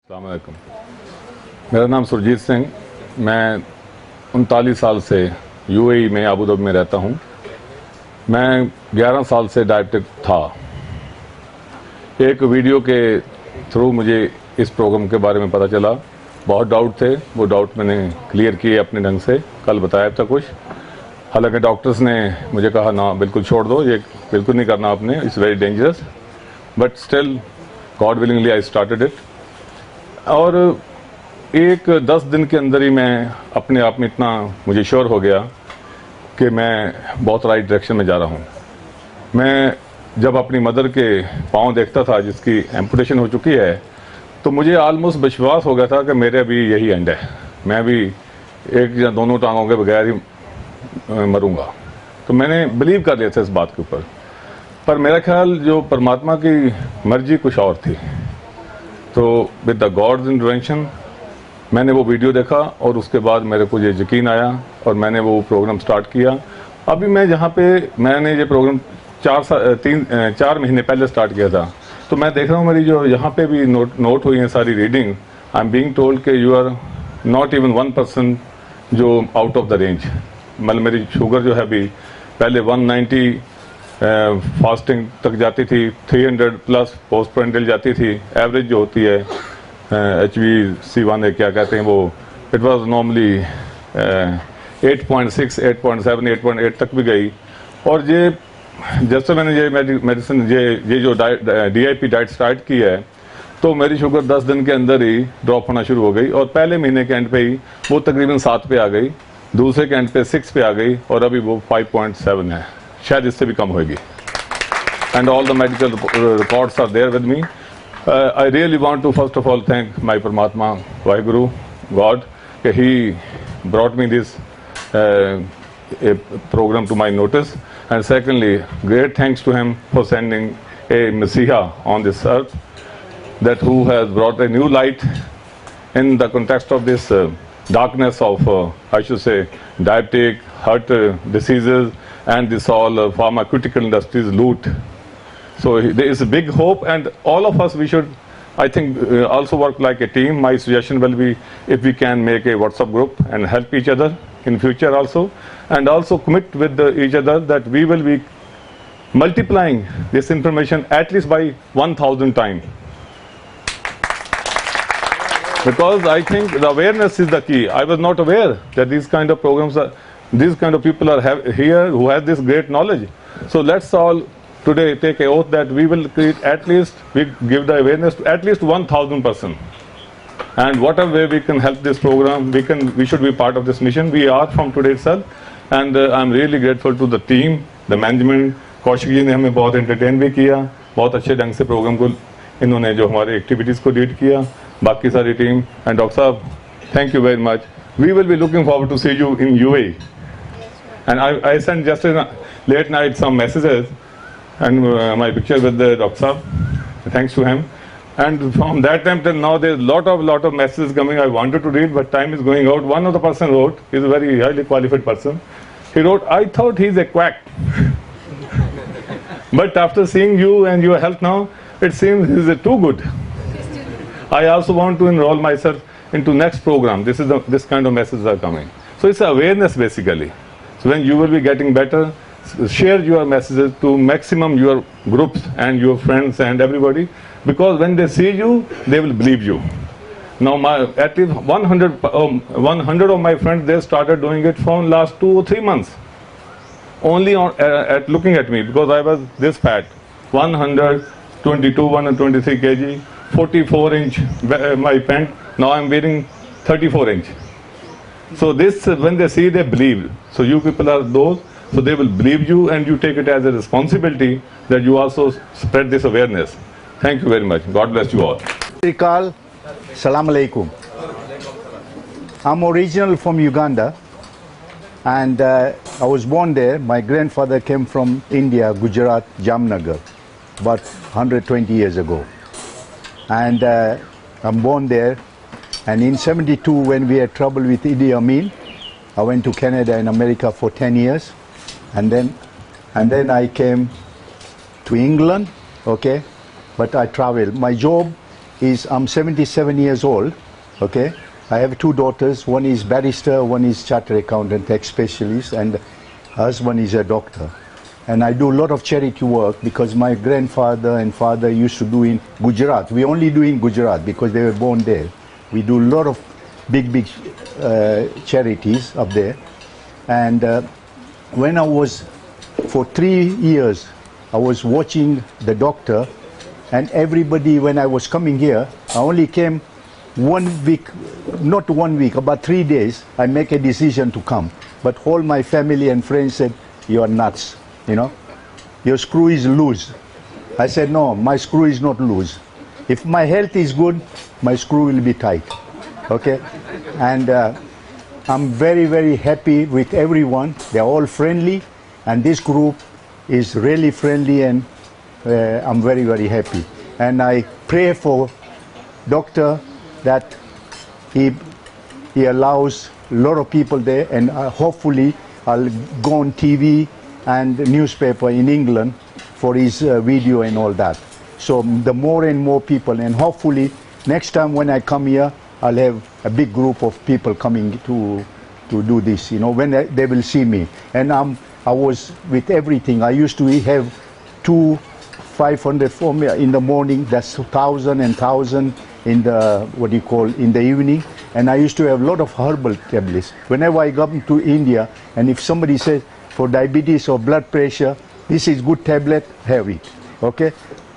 अस्सलाम वालेकुम। मेरा नाम सुरजीत सिंह, मैं 39 साल से यूएई में अबू धाबी में रहता हूँ। मैं 11 साल से डायबिटिक था। एक वीडियो के थ्रू मुझे इस प्रोग्राम के बारे में पता चला। बहुत डाउट थे, वो डाउट मैंने क्लियर किए अपने ढंग से। कल बताया था कुछ, हालांकि डॉक्टर्स ने मुझे कहा ना बिल्कुल छोड़ दो, ये बिल्कुल नहीं करना आपने, it's very dangerous, but still God willingly I started it. और एक 10 दिन के अंदर ही मैं अपने आप में इतना मुझे श्योर हो गया कि मैं बहुत राइट डायरेक्शन में जा रहा हूँ। मैं जब अपनी मदर के पाँव देखता था जिसकी एम्पुटेशन हो चुकी है, तो मुझे ऑलमोस्ट विश्वास हो गया था कि मेरे भी यही एंड है, मैं भी एक या दोनों टांगों के बगैर ही मरूंगा। तो मैंने बिलीव कर लिया था इस बात के ऊपर। पर मेरा ख्याल जो परमात्मा की मर्जी कुछ और थी। तो विद द गॉड्स इंटरवेंशन मैंने वो वीडियो देखा और उसके बाद मेरे को ये यकीन आया और मैंने वो प्रोग्राम स्टार्ट किया। अभी मैं जहाँ पे मैंने ये प्रोग्राम 4 महीने पहले स्टार्ट किया था, तो मैं देख रहा हूँ मेरी जो यहाँ पे भी नोट हुई है सारी reading, I am being told कि यू आर नॉट इवन 1% जो आउट ऑफ द रेंज। मतलब मेरी शुगर जो है अभी पहले 190 फास्टिंग तक जाती थी, 300 प्लस पोस्ट प्रेंडल जाती थी। एवरेज जो होती है HbC1 है क्या कहते हैं वो, इट वाज नॉर्मली 8.6, 8.7, 8.8 तक भी गई। और ये जैसे मैंने ये मेडिसिन ये जो DIP डाइट स्टार्ट की है, तो मेरी शुगर 10 दिन के अंदर ही ड्रॉप होना शुरू हो गई और पहले महीने के एंड पे ही वो तकरीबन 7 पे आ गई, दूसरे के एंड पे 6 पे आ गई और अभी वो 5.7 है, शायद इससे भी कम होगी। And all the medical records are there with me. I really want to first of all thank my परमात्मा वाहिगुरु गॉड कि he brought me this program to my notice, and secondly great thanks to him for sending a Messiah on this earth, that who has brought a new light in the context of this darkness of I should say diabetic, heart diseases and this all pharmaceutical industries loot. So there is a big hope, and all of us, we should, I think, also work like a team. My suggestion will be if we can make a WhatsApp group and help each other in future also, and also commit with each other that we will be multiplying this information at least by 1,000 times. Because I think the awareness is the key. I was not aware that these kind of programs are, these kind of people are here who have this great knowledge. So let's all today take an oath that we will create at least, we give the awareness to at least 1,000%. And whatever way we can help this program, we should be part of this mission. We are from today itself, and I'm really grateful to the team, the management. Kaushik ji ने हमें बहुत entertain भी किया, बहुत अच्छे ढंग से programme को इन्होंने जो हमारे एक्टिविटीज़ को लीड किया, बाकी सारी टीम। एंड डॉक्टर साहब, thank you very much. We will be looking forward to see you in UAE. And I sent just late night some messages and my picture with the Dr. Saab, thanks to him. And from that time till now, there's lot of messages coming. I wanted to read, but time is going out. One of the person wrote, he's a very highly qualified person. He wrote, I thought he's a quack. But after seeing you and your health now, it seems he's too good. I also want to enroll myself into next program. This kind of messages are coming. So it's awareness basically. So when you will be getting better, share your messages to maximum your groups and your friends and everybody, because when they see you, they will believe you. Now at least 100 of my friends, they started doing it from last 2 or 3 months, only at looking at me, because I was this fat, 122, 123 kg, 44-inch my pant. Now I'm wearing 34-inch. So this, when they see, they believe. So you people are those, so they will believe you, and you take it as a responsibility that you also spread this awareness. Thank you very much. God bless you all. Srikal, Salam Alaikum. I'm original from Uganda, and I was born there. My grandfather came from India, Gujarat, Jamnagar, about 120 years ago. And I'm born there. And in 72, when we had trouble with Idi Amin, I went to Canada and America for 10 years. And then I came to England, okay? But I traveled. My job is I'm 77 years old, okay? I have two daughters. One is barrister, one is chartered accountant, tax specialist, and husband is a doctor. And I do a lot of charity work because my grandfather and father used to do in Gujarat. We only do in Gujarat because they were born there. We do a lot of big charities up there. And when I was, for 3 years, I was watching the doctor, and everybody, when I was coming here, I only came 1 week, not 1 week, about 3 days, I make a decision to come. But all my family and friends said, you are nuts, you know, your screw is loose. I said, no, my screw is not loose. If my health is good, my screw will be tight, okay? And I'm very happy with everyone. They're all friendly, and this group is really friendly, and I'm very happy. And I pray for doctor that he allows a lot of people there, and hopefully I'll go on TV and newspaper in England for his video and all that. So the more and more people, and hopefully next time when I come here, I'll have a big group of people coming to do this, you know, when they will see me. And I was with everything. I used to have 500 for me in the morning, that's 1,000 and 1,000 in the, what do you call, in the evening. And I used to have a lot of herbal tablets. Whenever I come to India, and if somebody says for diabetes or blood pressure, this is good tablet, have it, okay?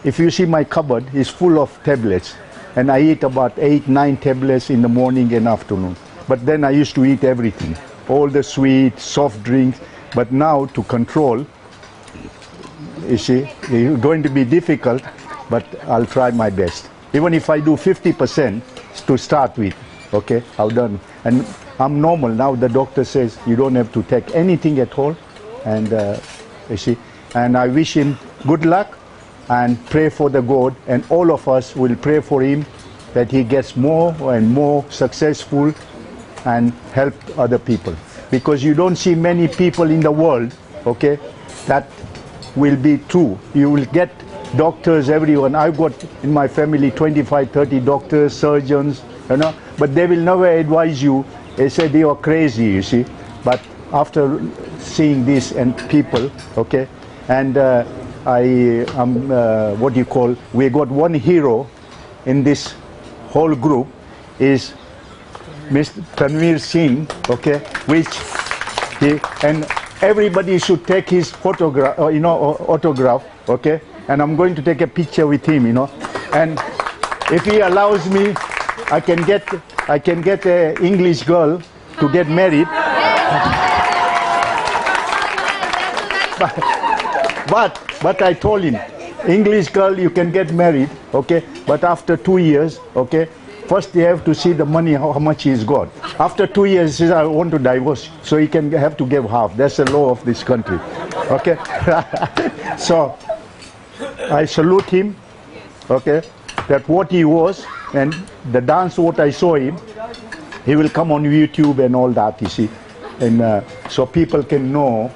If you see my cupboard, it's full of tablets. And I eat about 8-9 tablets in the morning and afternoon. But then I used to eat everything, all the sweet, soft drinks. But now to control, you see, it's going to be difficult, but I'll try my best. Even if I do 50% to start with, okay, I've done. And I'm normal. Now the doctor says you don't have to take anything at all. And you see, and I wish him good luck and pray for the God, and all of us will pray for him that he gets more and more successful and help other people. Because you don't see many people in the world, okay, that will be true. You will get doctors, everyone. I've got in my family 25, 30 doctors, surgeons, you know, but they will never advise you. They say they are crazy, you see. But after seeing this and people, okay, and what do you call, we got one hero in this whole group is Mr. Tanveer Singh, okay, which he, and everybody should take his photograph, you know, autograph, okay, and I'm going to take a picture with him, you know, and if he allows me, I can get a English girl to get married. But I told him, English girl, you can get married, okay, but after 2 years, okay, first they have to see the money, how much he's got. After 2 years, he says, I want to divorce, so he can have to give half. That's the law of this country, okay. So I salute him, okay, that what he was, and the dance what I saw him, he will come on YouTube and all that, you see, and so people can know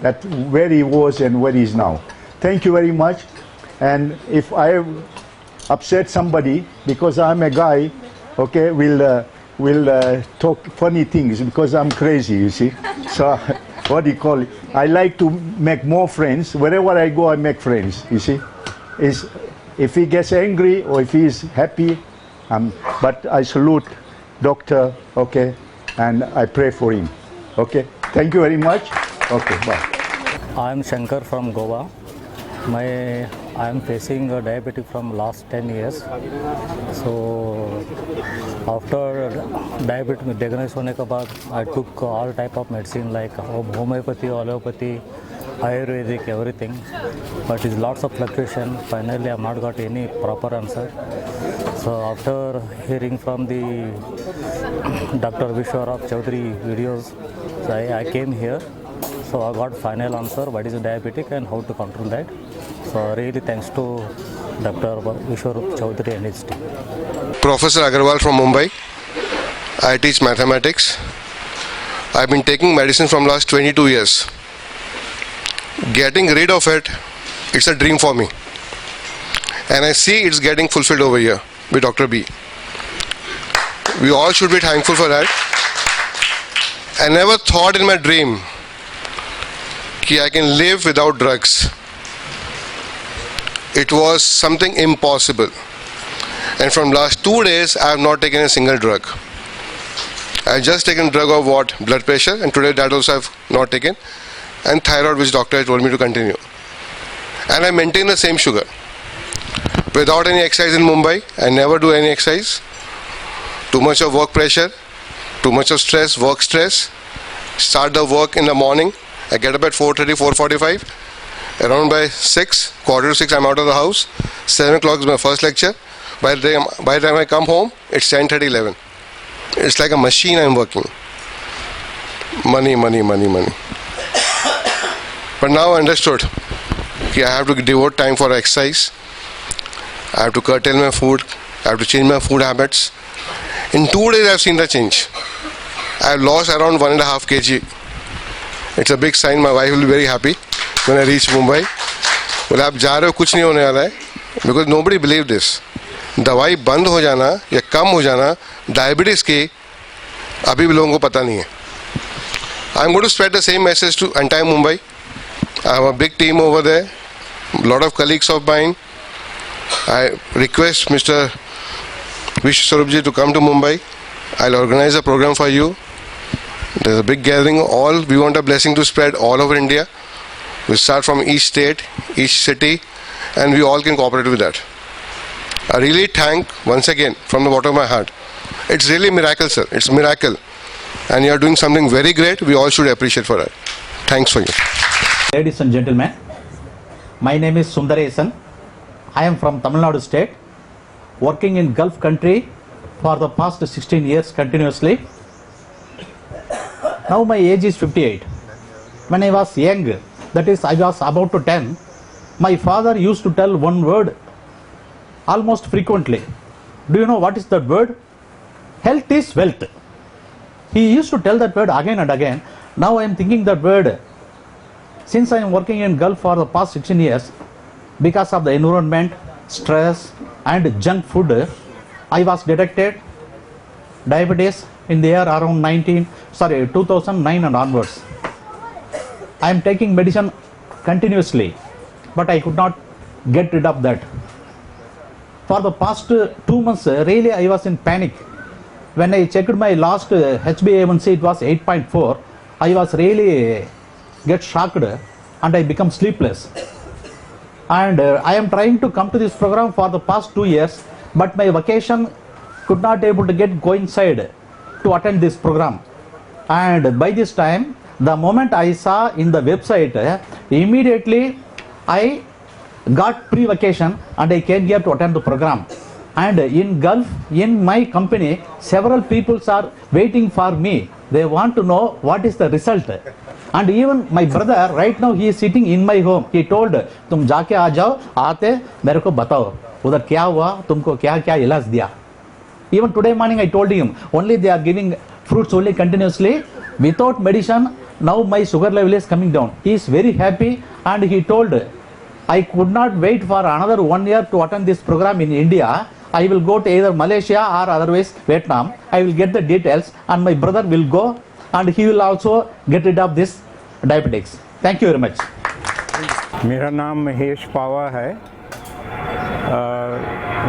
that where he was and where he is now. Thank you very much. And if I have upset somebody, because I'm a guy, okay, will talk funny things because I'm crazy, you see. So what do you call it? I like to make more friends. Wherever I go, I make friends, you see. If he gets angry or if he is happy, but I salute doctor, okay, and I pray for him, okay. Thank you very much. Okay, bye. I am Shankar from Goa. I am facing a diabetic from last 10 years. So after diabetes diagnosis होने के बाद I took all type of medicine like homeopathy, allopathy, Ayurvedic, everything. But it's lots of fluctuation. Finally, I have not got any proper answer. So after hearing from the Dr. Vishwarab Chaudhary videos, so I came here. So I got final answer what is diabetic and how to control that. So really thanks to Dr. Vishwarab Chaudhary and his team. Professor Agarwal from Mumbai. I teach mathematics. I've been taking medicine from last 22 years. Getting rid of it, it's a dream for me. And I see it's getting fulfilled over here. with Dr. B. We all should be thankful for that. I never thought in my dream that I can live without drugs. It was something impossible. And from last 2 days, I have not taken a single drug. I have just taken drug of what? Blood pressure, and today that also I have not taken. And thyroid, which doctor has told me to continue. And I maintain the same sugar. Without any exercise in Mumbai, I never do any exercise. Too much of work pressure, too much of stress, work stress. Start the work in the morning. I get up at 4:30, 4:45. Around by 6, quarter to 6, I'm out of the house. 7 o'clock is my first lecture. By the time I come home, it's 10:30, 11. It's like a machine I'm working. Money, money, money, money. But now I understood that I have to devote time for exercise. I have to curtail my food. I have to change my food habits. In 2 days, I've seen the change. I've lost around 1.5 kg. It's a big sign. My wife will be very happy when I reach Mumbai. बोले आप जा रहे हो, कुछ नहीं होने वाला है. Because nobody believed this. दवाई बंद हो जाना या कम हो जाना डायबिटीज़ की अभी भी लोगों को पता नहीं है. I'm going to spread the same message to entire Mumbai. I have a big team over there. A lot of colleagues of mine. I request Mr. Vishnu Swarupji to come to Mumbai. I'll organize a program for you. There's a big gathering. We want a blessing to spread all over India. We start from each state, each city, and we all can cooperate with that. I really thank once again from the bottom of my heart. It's really miracle, sir. It's a miracle. And you are doing something very great. We all should appreciate for that. Thanks for you. Ladies and gentlemen, my name is Sundaresan. I am from Tamil Nadu state, working in Gulf country for the past 16 years continuously. Now my age is 58. When I was young, that is I was about to 10, my father used to tell one word almost frequently. Do you know what is that word? Health is wealth. He used to tell that word again and again. Now I am thinking that word. Since I am working in Gulf for the past 16 years, because of the environment, stress and junk food, I was detected diabetes in the year around 2009 and onwards. I am taking medicine continuously, but I could not get rid of that. For the past 2 months, really I was in panic. When I checked my last HbA1c, it was 8.4. I was really get shocked and I become sleepless. And I am trying to come to this program for the past 2 years, but my vacation could not able to get coincide to attend this program. And by this time, the moment I saw in the website, immediately I got pre-vacation and I came here to attend the program. And in Gulf, in my company, several people are waiting for me. They want to know what is the result. And even my brother, right now he is sitting in my home. He told, तुम जाके आ जाओ, आते मेरे को बताओ उधर क्या हुआ, तुमको क्या क्या इलाज दिया. Even today morning I told him, only they are giving fruits only continuously without medicine. Now my sugar level is coming down. He is very happy and he told, I could not wait for another 1 year to attend this program in India. I will go to either Malaysia or otherwise Vietnam. I will get the details and my brother will go and he will also get rid of this diabetics. Thank you very much. मेरा नाम महेश पावा है.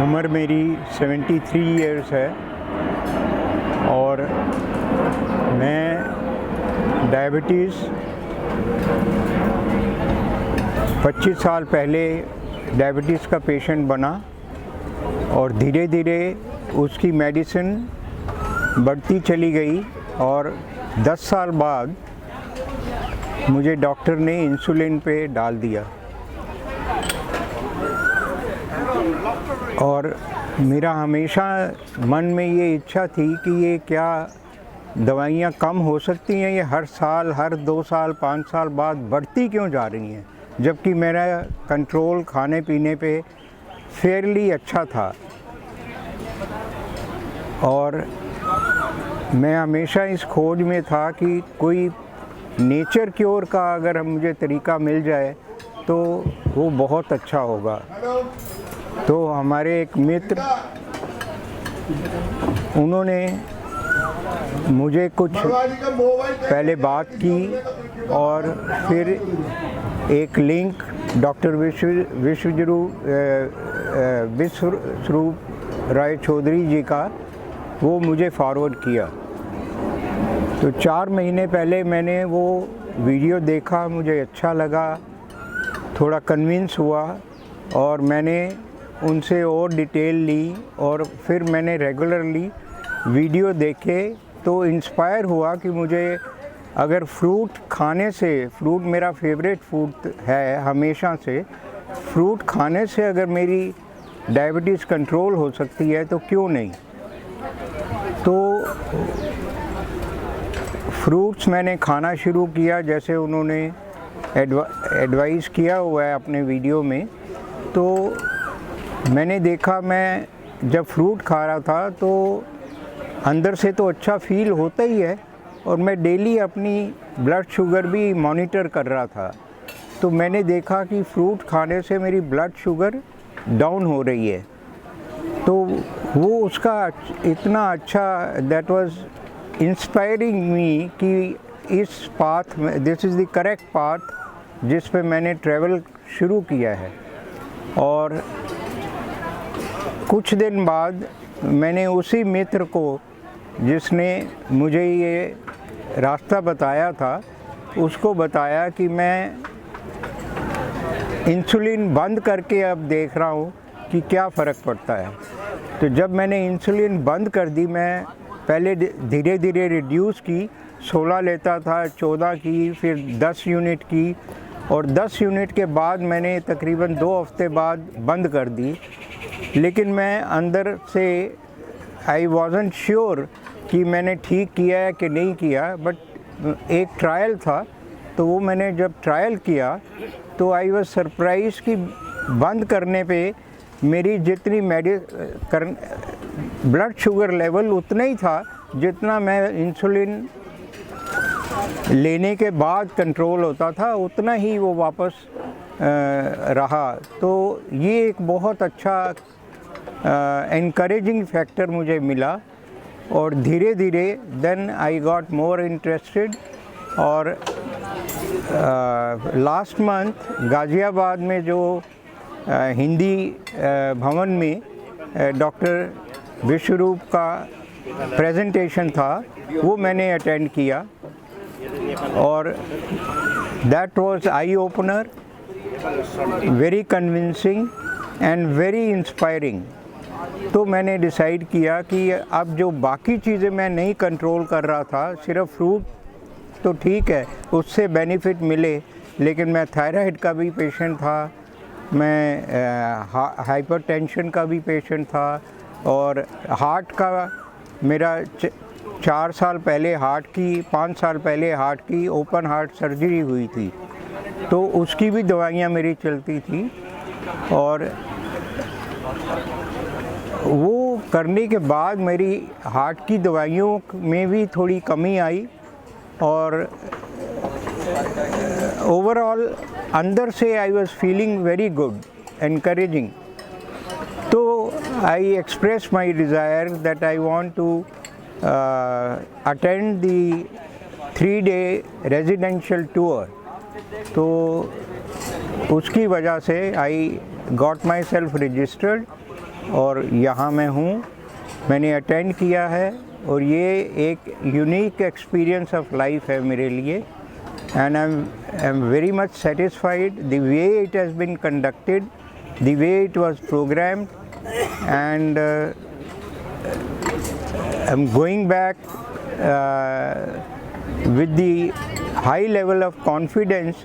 उम्र मेरी 73 years है और मैं diabetes 25 साल पहले डायबिटीज़ का पेशेंट बना और धीरे धीरे उसकी मेडिसिन बढ़ती चली गई और 10 साल बाद मुझे डॉक्टर ने इंसुलिन पे डाल दिया और मेरा हमेशा मन में ये इच्छा थी कि ये क्या दवाइयाँ कम हो सकती हैं, ये हर साल हर 2 साल 5 साल बाद बढ़ती क्यों जा रही हैं, जबकि मेरा कंट्रोल खाने पीने पे फेयरली अच्छा था. और मैं हमेशा इस खोज में था कि कोई नेचर क्योर का अगर मुझे तरीका मिल जाए तो वो बहुत अच्छा होगा. तो हमारे एक मित्र उन्होंने मुझे कुछ पहले बात की और फिर एक लिंक डॉक्टर विश्वरूप राय चौधरी जी का वो मुझे फॉरवर्ड किया। तो 4 महीने पहले मैंने वो वीडियो देखा, मुझे अच्छा लगा, थोड़ा कन्विंस हुआ और मैंने उनसे और डिटेल ली और फिर मैंने रेगुलरली वीडियो देखे तो इंस्पायर हुआ कि मुझे अगर फ्रूट खाने से, फ्रूट मेरा फेवरेट फूड है हमेशा से, फ्रूट खाने से अगर मेरी डायबिटीज़ कंट्रोल हो सकती है तो क्यों नहीं। तो फ्रूट्स मैंने खाना शुरू किया जैसे उन्होंने एडवाइस किया हुआ है अपने वीडियो में। तो मैंने देखा, मैं जब फ्रूट खा रहा था तो अंदर से तो अच्छा फील होता ही है और मैं डेली अपनी ब्लड शुगर भी मॉनिटर कर रहा था। तो मैंने देखा कि फ्रूट खाने से मेरी ब्लड शुगर डाउन हो रही है। तो वो उसका इतना अच्छा, दैट वाज इंस्पायरिंग मी कि इस पाथ में, this is the correct path जिस पे मैंने ट्रैवल शुरू किया है। और कुछ दिन बाद मैंने उसी मित्र को जिसने मुझे ये रास्ता बताया था उसको बताया कि मैं इंसुलिन बंद करके अब देख रहा हूँ कि क्या फ़र्क पड़ता है। तो जब मैंने इंसुलिन बंद कर दी, मैं पहले धीरे धीरे रिड्यूस की, 16 लेता था, 14 की, फिर 10 यूनिट की और 10 यूनिट के बाद मैंने तकरीबन 2 हफ्ते बाद बंद कर दी। लेकिन मैं अंदर से आई वॉज़न्ट श्योर कि मैंने ठीक किया है कि नहीं किया, बट एक ट्रायल था तो वो मैंने जब ट्रायल किया तो आई वाज सरप्राइज कि बंद करने पे मेरी जितनी ब्लड शुगर लेवल उतना ही था जितना मैं इंसुलिन लेने के बाद कंट्रोल होता था, उतना ही वो वापस रहा। तो ये एक बहुत अच्छा encouraging फैक्टर मुझे मिला और धीरे धीरे then I got more interested. और लास्ट मंथ गाज़ियाबाद में जो हिंदी भवन में डॉक्टर विश्वरूप का प्रेजेंटेशन था वो मैंने अटेंड किया और that was eye opener, very convincing and very inspiring. तो मैंने डिसाइड किया कि अब जो बाकी चीज़ें मैं नहीं कंट्रोल कर रहा था, सिर्फ फ्रूट तो ठीक है उससे बेनिफिट मिले, लेकिन मैं थायराइड का भी पेशेंट था, मैं हाइपरटेंशन का भी पेशेंट था और हार्ट का मेरा 4 साल पहले हार्ट की, 5 साल पहले हार्ट की ओपन हार्ट सर्जरी हुई थी, तो उसकी भी दवाइयाँ मेरी चलती थी। और वो करने के बाद मेरी हार्ट की दवाइयों में भी थोड़ी कमी आई और ओवरऑल अंदर से I was feeling very good, encouraging. तो I express my desire that I want to attend the 3-day residential tour. तो उसकी वजह से I got myself registered और यहाँ मैं हूँ, मैंने अटेंड किया है और ये एक यूनिक एक्सपीरियंस ऑफ लाइफ है मेरे लिए। And I am very much satisfied the way it has been conducted, the way it was programmed, and I am going back with the high level of confidence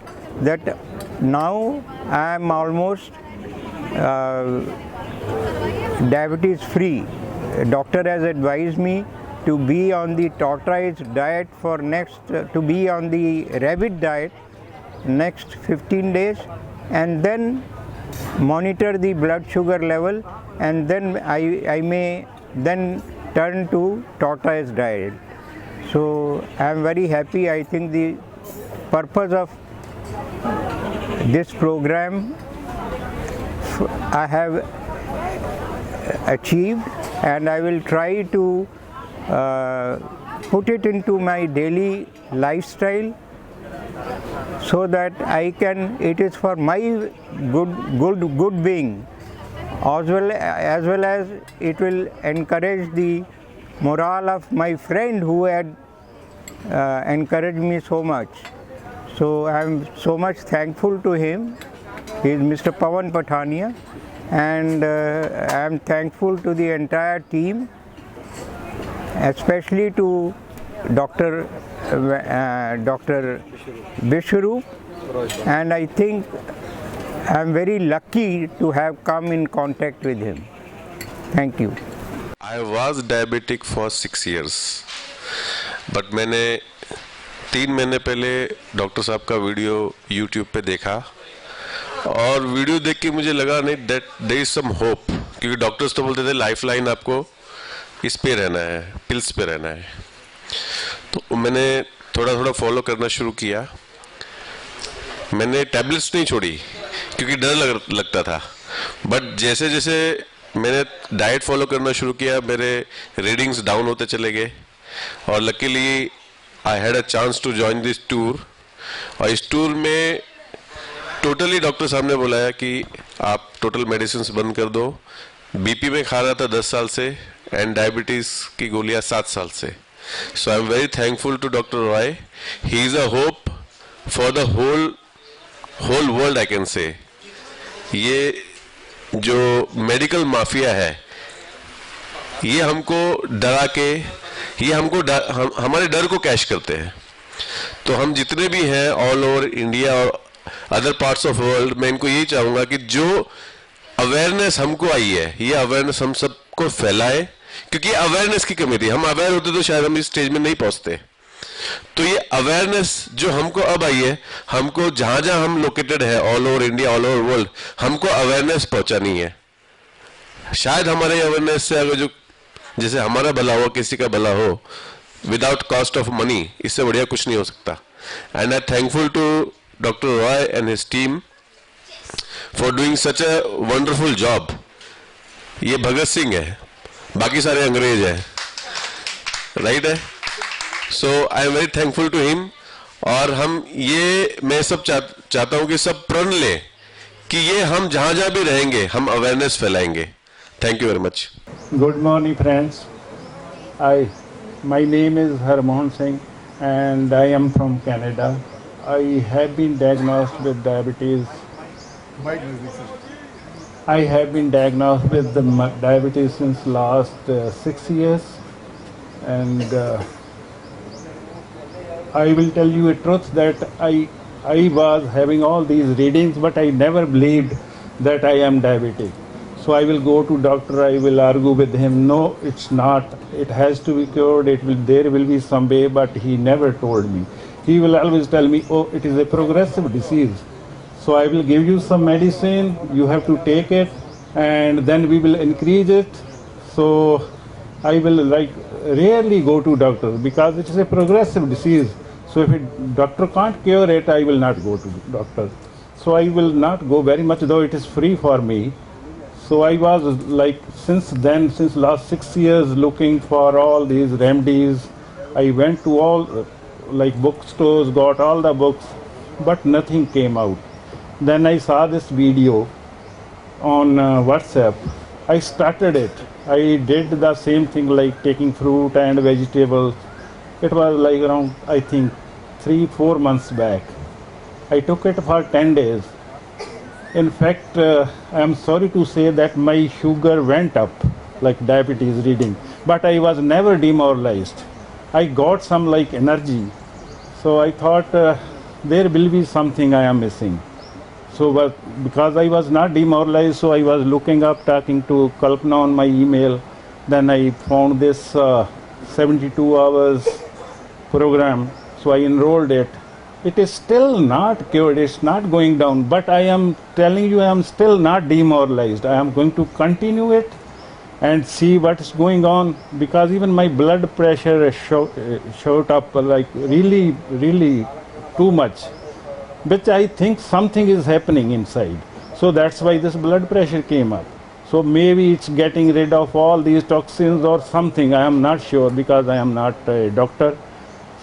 that now I am almost diabetes free. Doctor has advised me to be on the tortoise diet for to be on the rabbit diet next 15 days and then monitor the blood sugar level, and then I may then turn to tortoise diet. So I am very happy. I think the purpose of this program I have achieved, and I will try to put it into my daily lifestyle so that it is for my good being, as well as it will encourage the morale of my friend who had encouraged me so much. So I am so much thankful to him. He is Mr. Pawan Pathania, and I am thankful to the entire team, especially to Dr. Vishwaroop, and I think I am very lucky to have come in contact with him. Thank you. I was diabetic for 6 years, but मैंने 3 महीने पहले doctor साहब का video YouTube पे देखा, और video देख के मुझे लगा नहीं that there is some hope, क्योंकि डॉक्टर्स तो बोलते थे लाइफ लाइन आपको इस पे रहना है, पिल्स पे रहना है। तो मैंने थोड़ा थोड़ा फॉलो करना शुरू किया। मैंने टैबलेट्स नहीं छोड़ी क्योंकि डर लगता था, बट जैसे जैसे मैंने डाइट फॉलो करना शुरू किया, मेरे रीडिंग्स डाउन होते चले गए, और luckily I had a chance to join this tour. और इस टूर में टोटली डॉक्टर साहब ने बुलाया कि आप टोटल मेडिसिन बंद कर दो। बीपी में खा रहा था 10 साल से, एंड डायबिटीज़ की गोलियां 7 साल से। So I am very thankful to doctor Roy. He is a hope for the whole world, I can say. ये जो मेडिकल माफिया है, ये हमको डरा के, ये हमारे डर को कैश करते हैं। तो हम जितने भी हैं ऑल ओवर इंडिया और अदर पार्ट्स ऑफ वर्ल्ड, मैं इनको यही चाहूँगा कि जो अवेयरनेस हमको आई है, ये अवेयरनेस हम सबको फैलाए, क्योंकि अवेयरनेस की कमी थी। हम अवेयर होते तो शायद हम इस स्टेज में नहीं पहुँचते। तो ये अवेयरनेस जो हमको अब आई है, हमको जहाँ जहाँ हम लोकेटेड है all over India, all over world, हमको अवेयरनेस पहुँचानी है। शायद हमारे अवेयरनेस से अगर जो जैसे हमारा भला हो, किसी का भला हो, विदाउट कॉस्ट ऑफ मनी, इससे बढ़िया कुछ नहीं हो सकता। And I thankful to doctor Roy and his team for doing such a wonderful job. ये भगत सिंह है, बाकी सारे अंग्रेज हैं, राइट है। So I am very thankful to him. और मैं सब चाहता हूं कि सब प्रण लें कि ये हम जहां जहां भी रहेंगे, हम अवेयरनेस फैलाएंगे। Thank you very much. Good morning, friends. My name is Harmohan Singh, and I am from Canada. I have been diagnosed with diabetes. I have been diagnosed with diabetes since last 6 years, and I will tell you a truth that I was having all these readings, but I never believed that I am diabetic. So I will go to doctor, I will argue with him, no, it's not, it has to be cured, there will be some way, but he never told me. He will always tell me, oh, it is a progressive disease. So I will give you some medicine, you have to take it, and then we will increase it. So I will rarely go to doctor because it is a progressive disease. So if doctor can't cure it, I will not go to doctor. So I will not go very much, though it is free for me. So I was since last 6 years looking for all these remedies. I went to all bookstores, got all the books, but nothing came out. Then I saw this video on WhatsApp. I started it. I did the same thing, like taking fruit and vegetables. It was around, I think, 3-4 months back. I took it for 10 days. In fact, I am sorry to say that my sugar went up, like diabetes reading, but I was never demoralized. I got some energy. So I thought there will be something I am missing. So because I was not demoralized, so I was looking up, talking to Kalpana on my email. Then I found this 72 hours program. So I enrolled it. It is still not cured, it's not going down, but I am telling you, I am still not demoralized. I am going to continue it and see what is going on, because even my blood pressure shot up really too much, which I think something is happening inside. So that's why this blood pressure came up. So maybe it's getting rid of all these toxins or something. I am not sure because I am not a doctor.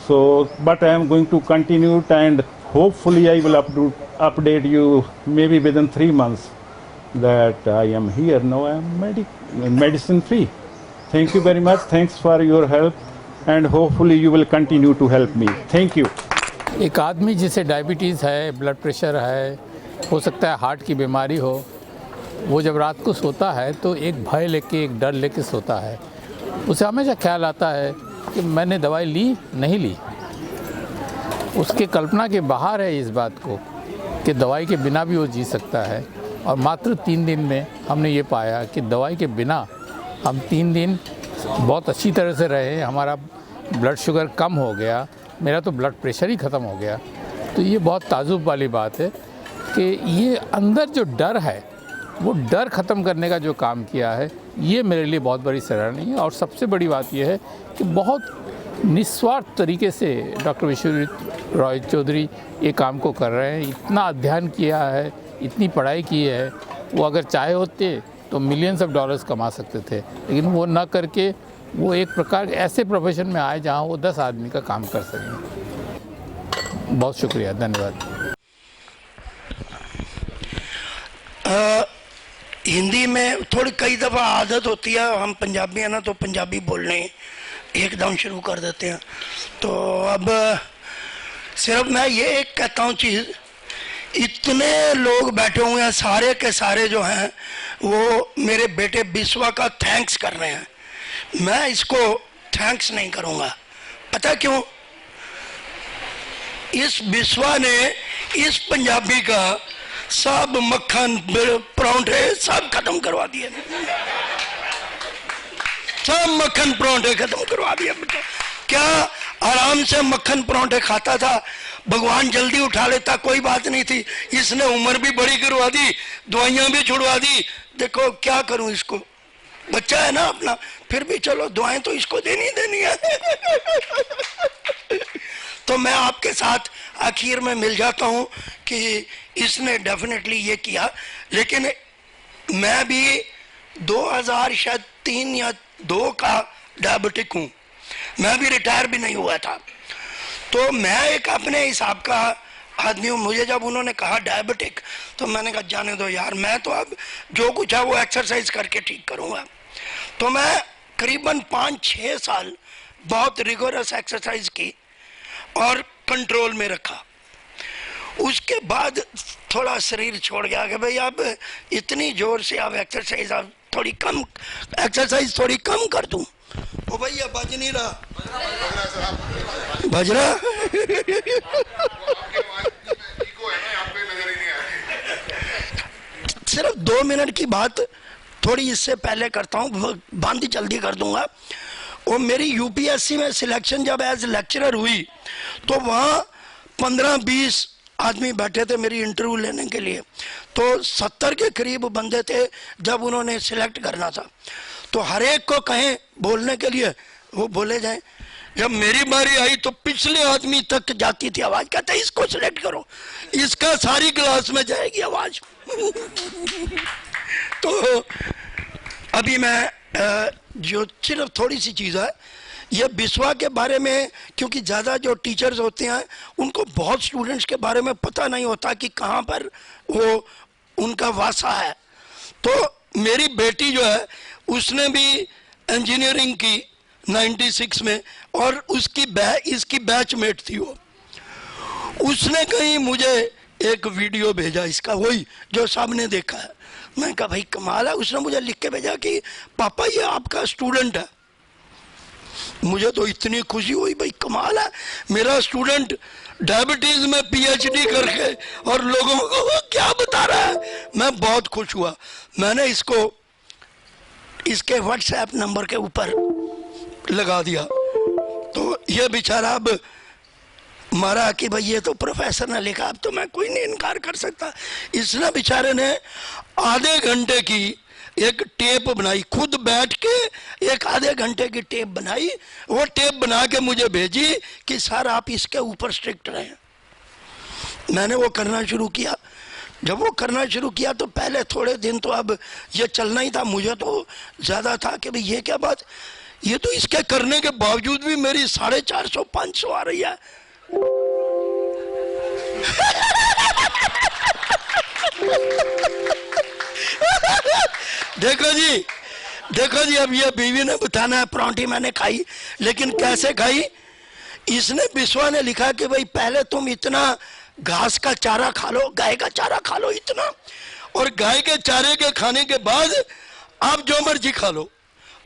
So, but I am going to continue it, and hopefully I will update you maybe within 3 months that I am here. Now I am medicine free. Thank you very much. Thanks for your help, and hopefully you will continue to help me. Thank you. एक आदमी जिसे diabetes है, blood pressure है, हो सकता है heart की बीमारी हो, वो जब रात को सोता है तो एक भय लेके, एक डर लेके सोता है। उसे हमेशा ख्याल आता है कि मैंने दवाई ली नहीं ली। उसके कल्पना के बाहर है इस बात को कि दवाई के बिना भी वो जी सकता है। और मात्र 3 दिन में हमने ये पाया कि दवाई के बिना हम 3 दिन बहुत अच्छी तरह से रहे। हमारा ब्लड शुगर कम हो गया, मेरा तो ब्लड प्रेशर ही ख़त्म हो गया। तो ये बहुत ताजुब वाली बात है कि ये अंदर जो डर है, वो डर ख़त्म करने का जो काम किया है, ये मेरे लिए बहुत बड़ी सराहनीय है। और सबसे बड़ी बात ये है कि बहुत निस्वार्थ तरीके से डॉक्टर विश्वजीत रॉय चौधरी ये काम को कर रहे हैं। इतना अध्ययन किया है, इतनी पढ़ाई की है, वो अगर चाहे होते तो मिलियंस ऑफ डॉलर्स कमा सकते थे, लेकिन वो ना करके वो एक प्रकार ऐसे प्रोफेशन में आए जहाँ वो 10 आदमी का काम कर सकें। बहुत शुक्रिया, धन्यवाद। हिंदी में थोड़ी कई दफ़ा आदत होती है, हम पंजाबी हैं ना, तो पंजाबी बोलने एकदम शुरू कर देते हैं। तो अब सिर्फ मैं ये एक कहता हूँ चीज़, इतने लोग बैठे हुए हैं, सारे के सारे जो हैं वो मेरे बेटे बिस्वा का थैंक्स कर रहे हैं। मैं इसको थैंक्स नहीं करूँगा। पता क्यों? इस बिस्वा ने इस पंजाबी का सब मक्खन परांठे सब खत्म करवा दिए, सब मक्खन परांठे खत्म करवा दिए। क्या आराम से मक्खन परांठे खाता था, भगवान जल्दी उठा लेता, कोई बात नहीं थी। इसने उम्र भी बड़ी करवा दी, दवाइयां भी छुड़वा दी। देखो क्या करूं, इसको बच्चा है ना अपना, फिर भी चलो दुआएं तो इसको देनी है। तो मैं आपके साथ आखिर में मिल जाता हूं कि इसने डेफिनेटली ये किया। लेकिन मैं भी 2003 या 2 का डायबिटिक हूँ, मैं भी रिटायर भी नहीं हुआ था। तो मैं एक अपने हिसाब का आदमी हूँ। मुझे जब उन्होंने कहा डायबिटिक, तो मैंने कहा जाने दो यार, मैं तो अब जो कुछ है वो एक्सरसाइज करके ठीक करूँगा। तो मैं करीबन 5-6 साल बहुत रिगोरस एक्सरसाइज की और कंट्रोल में रखा। उसके बाद थोड़ा शरीर छोड़ गया कि भाई अब इतनी जोर से अब एक्सरसाइज अब थोड़ी कम, एक्सरसाइज थोड़ी कम कर दूं। ओ भैया बज नहीं रहा, बज रहा। सिर्फ 2 मिनट की बात थोड़ी इससे पहले करता हूँ, बंद जल्दी कर दूंगा। वो मेरी यूपीएससी में सिलेक्शन जब एज लेक्चरर हुई तो वहाँ 15-20 आदमी बैठे थे मेरी इंटरव्यू लेने के लिए। तो 70 के करीब बंदे थे जब उन्होंने सिलेक्ट करना था। तो हर एक को कहें बोलने के लिए, वो बोले जाएं। जब मेरी बारी आई तो पिछले आदमी तक जाती थी आवाज, कहते इसको सिलेक्ट करो, इसका सारी क्लास में जाएगी आवाज। तो अभी मैं जो सिर्फ थोड़ी सी चीज़ है, ये बिस्वा के बारे में, क्योंकि ज़्यादा जो टीचर्स होते हैं उनको बहुत स्टूडेंट्स के बारे में पता नहीं होता कि कहाँ पर वो उनका वासा है। तो मेरी बेटी जो है उसने भी इंजीनियरिंग की 96 में, और उसकी इसकी बैचमेट थी वो। उसने कहीं मुझे एक वीडियो भेजा इसका, वही जो सबने देखा है। मैं कहा भाई कमाल है, उसने मुझे लिख के भेजा कि पापा ये आपका स्टूडेंट है। मुझे तो इतनी खुशी हुई, भाई कमाल है, मेरा स्टूडेंट डायबिटीज में पीएचडी करके और लोगों को क्या बता रहा है। मैं बहुत खुश हुआ। मैंने इसको इसके व्हाट्सएप नंबर के ऊपर लगा दिया। तो ये बेचारा अब मारा कि भाई ये तो प्रोफेसर ने लिखा, अब तो मैं कोई नहीं इनकार कर सकता। इसने बेचारे ने आधे घंटे की एक टेप बनाई, खुद बैठ के एक आधे घंटे की टेप बनाई। वो टेप बना के मुझे भेजी कि सर आप इसके ऊपर स्ट्रिक्ट रहें। मैंने वो करना शुरू किया। जब वो करना शुरू किया तो पहले थोड़े दिन तो अब ये चलना ही था, मुझे तो ज़्यादा था कि भाई ये क्या बात, ये तो इसके करने के बावजूद भी मेरी 450-500 आ रही है। देखो जी अब ये बीवी ने बताना है, परांठी मैंने खाई, लेकिन कैसे खाई, इसने बिस्वा ने लिखा कि भाई पहले तुम इतना घास का चारा खा लो, गाय का चारा खा लो इतना, और गाय के चारे के खाने के बाद आप जो मर्जी खा लो।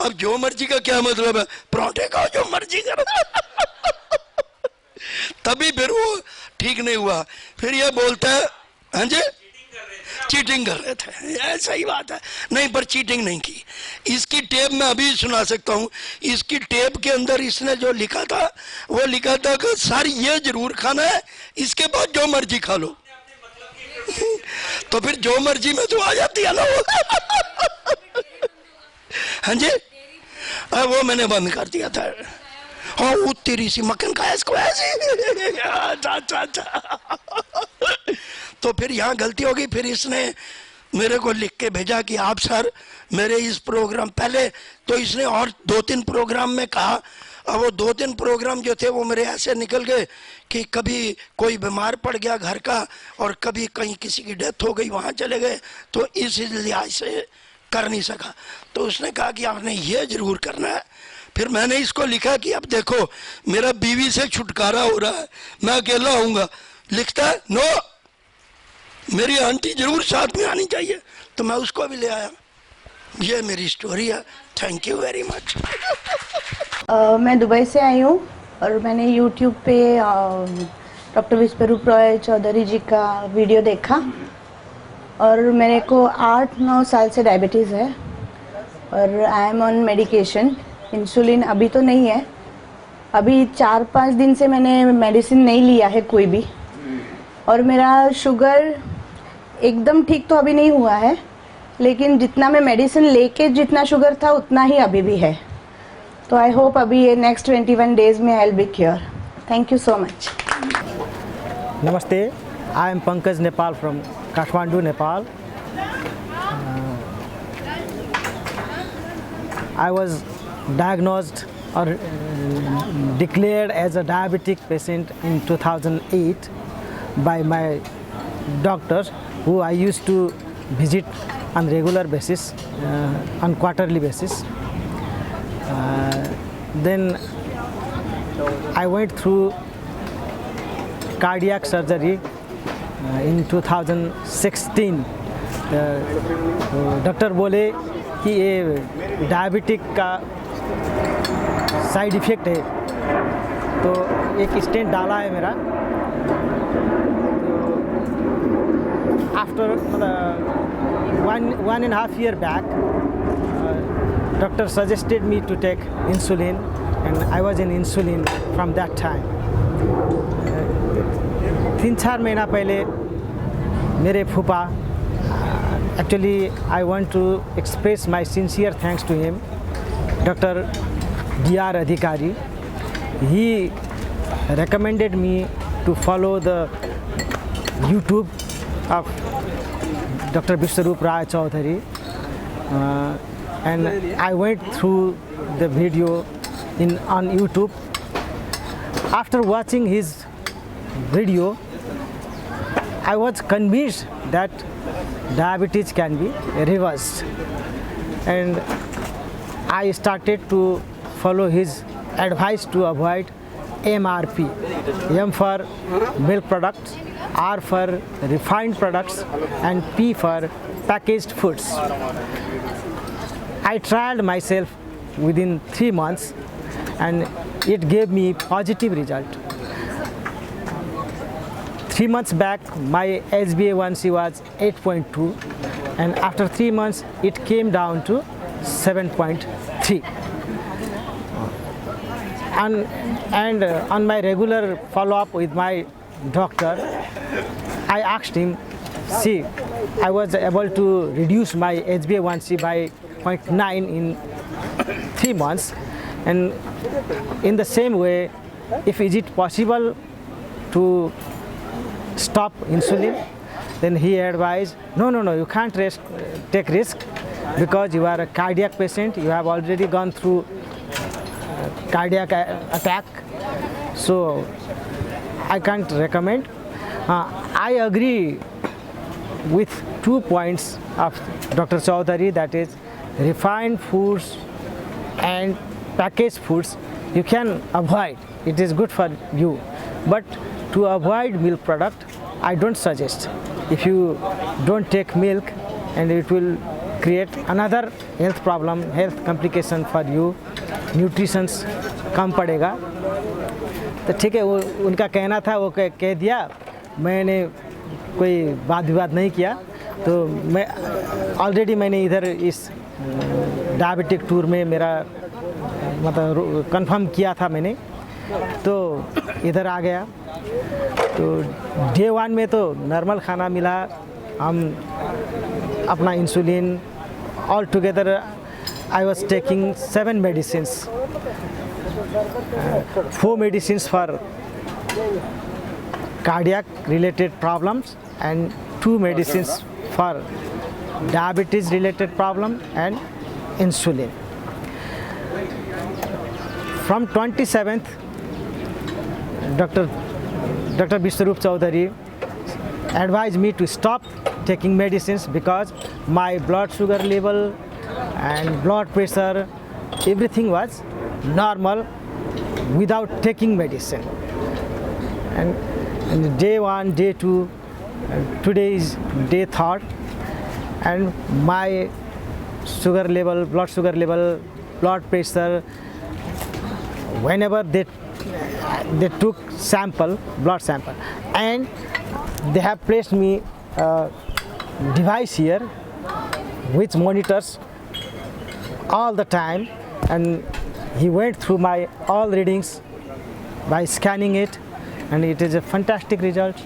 अब जो मर्जी का क्या मतलब है, परांठे खाओ जो मर्जी करो। तभी फिर वो ठीक नहीं हुआ, फिर ये बोलता है हाँ जी चीटिंग कर रहे थे, ऐसा ही बात है। नहीं पर चीटिंग नहीं की। इसकी टेप मैं अभी सुना सकता हूँ, इसकी टेप के अंदर इसने जो लिखा था वो लिखा था कि सर ये जरूर खाना है, इसके बाद जो मर्जी खा लो। तो फिर जो मर्जी में तो आ जाती है ना वो। हाँ जी वो मैंने बंद कर दिया था। हाँ वो तेरी सी मक्खन खाया इसको ऐसे। तो फिर यहाँ गलती हो गई, फिर इसने मेरे को लिख के भेजा कि आप सर मेरे इस प्रोग्राम, पहले तो इसने और 2-3 प्रोग्राम में कहा, अब वो 2-3 प्रोग्राम जो थे वो मेरे ऐसे निकल गए कि कभी कोई बीमार पड़ गया घर का और कभी कहीं किसी की डेथ हो गई वहाँ चले गए, तो इस लिहाज से कर नहीं सका। तो उसने कहा कि आपने ये जरूर करना है। फिर मैंने इसको लिखा कि अब देखो मेरा बीवी से छुटकारा हो रहा है, मैं अकेला आऊँगा। लिखता है नो मेरी आंटी जरूर साथ में आनी चाहिए, तो मैं उसको भी ले आया। ये मेरी स्टोरी है। Thank you very much. मैं दुबई से आई हूँ और मैंने YouTube पे डॉक्टर विश्वरूप रॉय चौधरी जी का वीडियो देखा और मेरे को 8-9 साल से डायबिटीज़ है और I M on medication. Insulin अभी तो नहीं है, अभी 4-5 दिन से मैंने मेडिसिन नहीं लिया है कोई भी, और मेरा शुगर एकदम ठीक तो अभी नहीं हुआ है, लेकिन जितना मैं मेडिसिन लेके जितना शुगर था उतना ही अभी भी है। तो आई होप अभी ये नेक्स्ट 21 डेज में I will be cure. Thank you so much. Namaste, I am Pankaj Nepal from Kathmandu, Nepal. I was diagnosed or declared as a diabetic patient in 2008 by my doctors, who I used to visit on regular basis, on quarterly basis. Then I went through cardiac surgery in 2016. Doctor बोले कि ये diabetic का side effect है, तो एक stent डाला है मेरा। After 1.5 year back, doctor suggested me to take insulin and I was in insulin from that time. 3-4 महीना पहले मेरे फूफा, actually I want to express my sincere thanks to him, Dr. D.R. Adhikari. He recommended me to follow the YouTube of Dr. Vishwaroop Rai Chaudhary, and I went through the video on YouTube. After watching his video, I was convinced that diabetes can be reversed, and I started to follow his advice to avoid MRP. M for milk products, R for refined products, and P for packaged foods. I tried myself within 3 months and it gave me positive result. 3 months back my HbA1c was 8.2, and after 3 months it came down to 7.3. And on my regular follow-up with my doctor, I asked him, see, I was able to reduce my HbA1c by 0.9 in 3 months, and in the same way, is it possible to stop insulin? then he advised, no, you can't take risk because you are a cardiac patient. You have already gone through cardiac attack, so I can't recommend. I agree with 2 points of Dr. Chaudhary, that is refined foods and packaged foods you can avoid. It is good for you, but to avoid milk product, I don't suggest. If you don't take milk, and it will create another health problem, health complication for you, nutrition कम पड़ेगा. तो ठीक है, वो उनका कहना था, वो कह दिया, मैंने कोई वाद विवाद नहीं किया. तो मैं ऑलरेडी मैंने इधर इस डायबिटिक टूर में मेरा मतलब कंफर्म किया था मैंने, तो इधर आ गया. तो डे 1 में तो नॉर्मल खाना मिला, हम अपना insulin all together I was taking 7 medicines, 4 medicines for cardiac related problems and 2 medicines for diabetes related problem and insulin. From 27th, Dr. Vishwaroop Chaudhary advised me to stop taking medicines because my blood sugar level and blood pressure, everything was normal without taking medicine. And day 1, day 2, today is day 3rd, and my sugar level, blood sugar level, blood pressure, whenever they took blood sample, and they have placed me a device here which monitors all the time, and he went through my all readings by scanning it, and it is a fantastic result.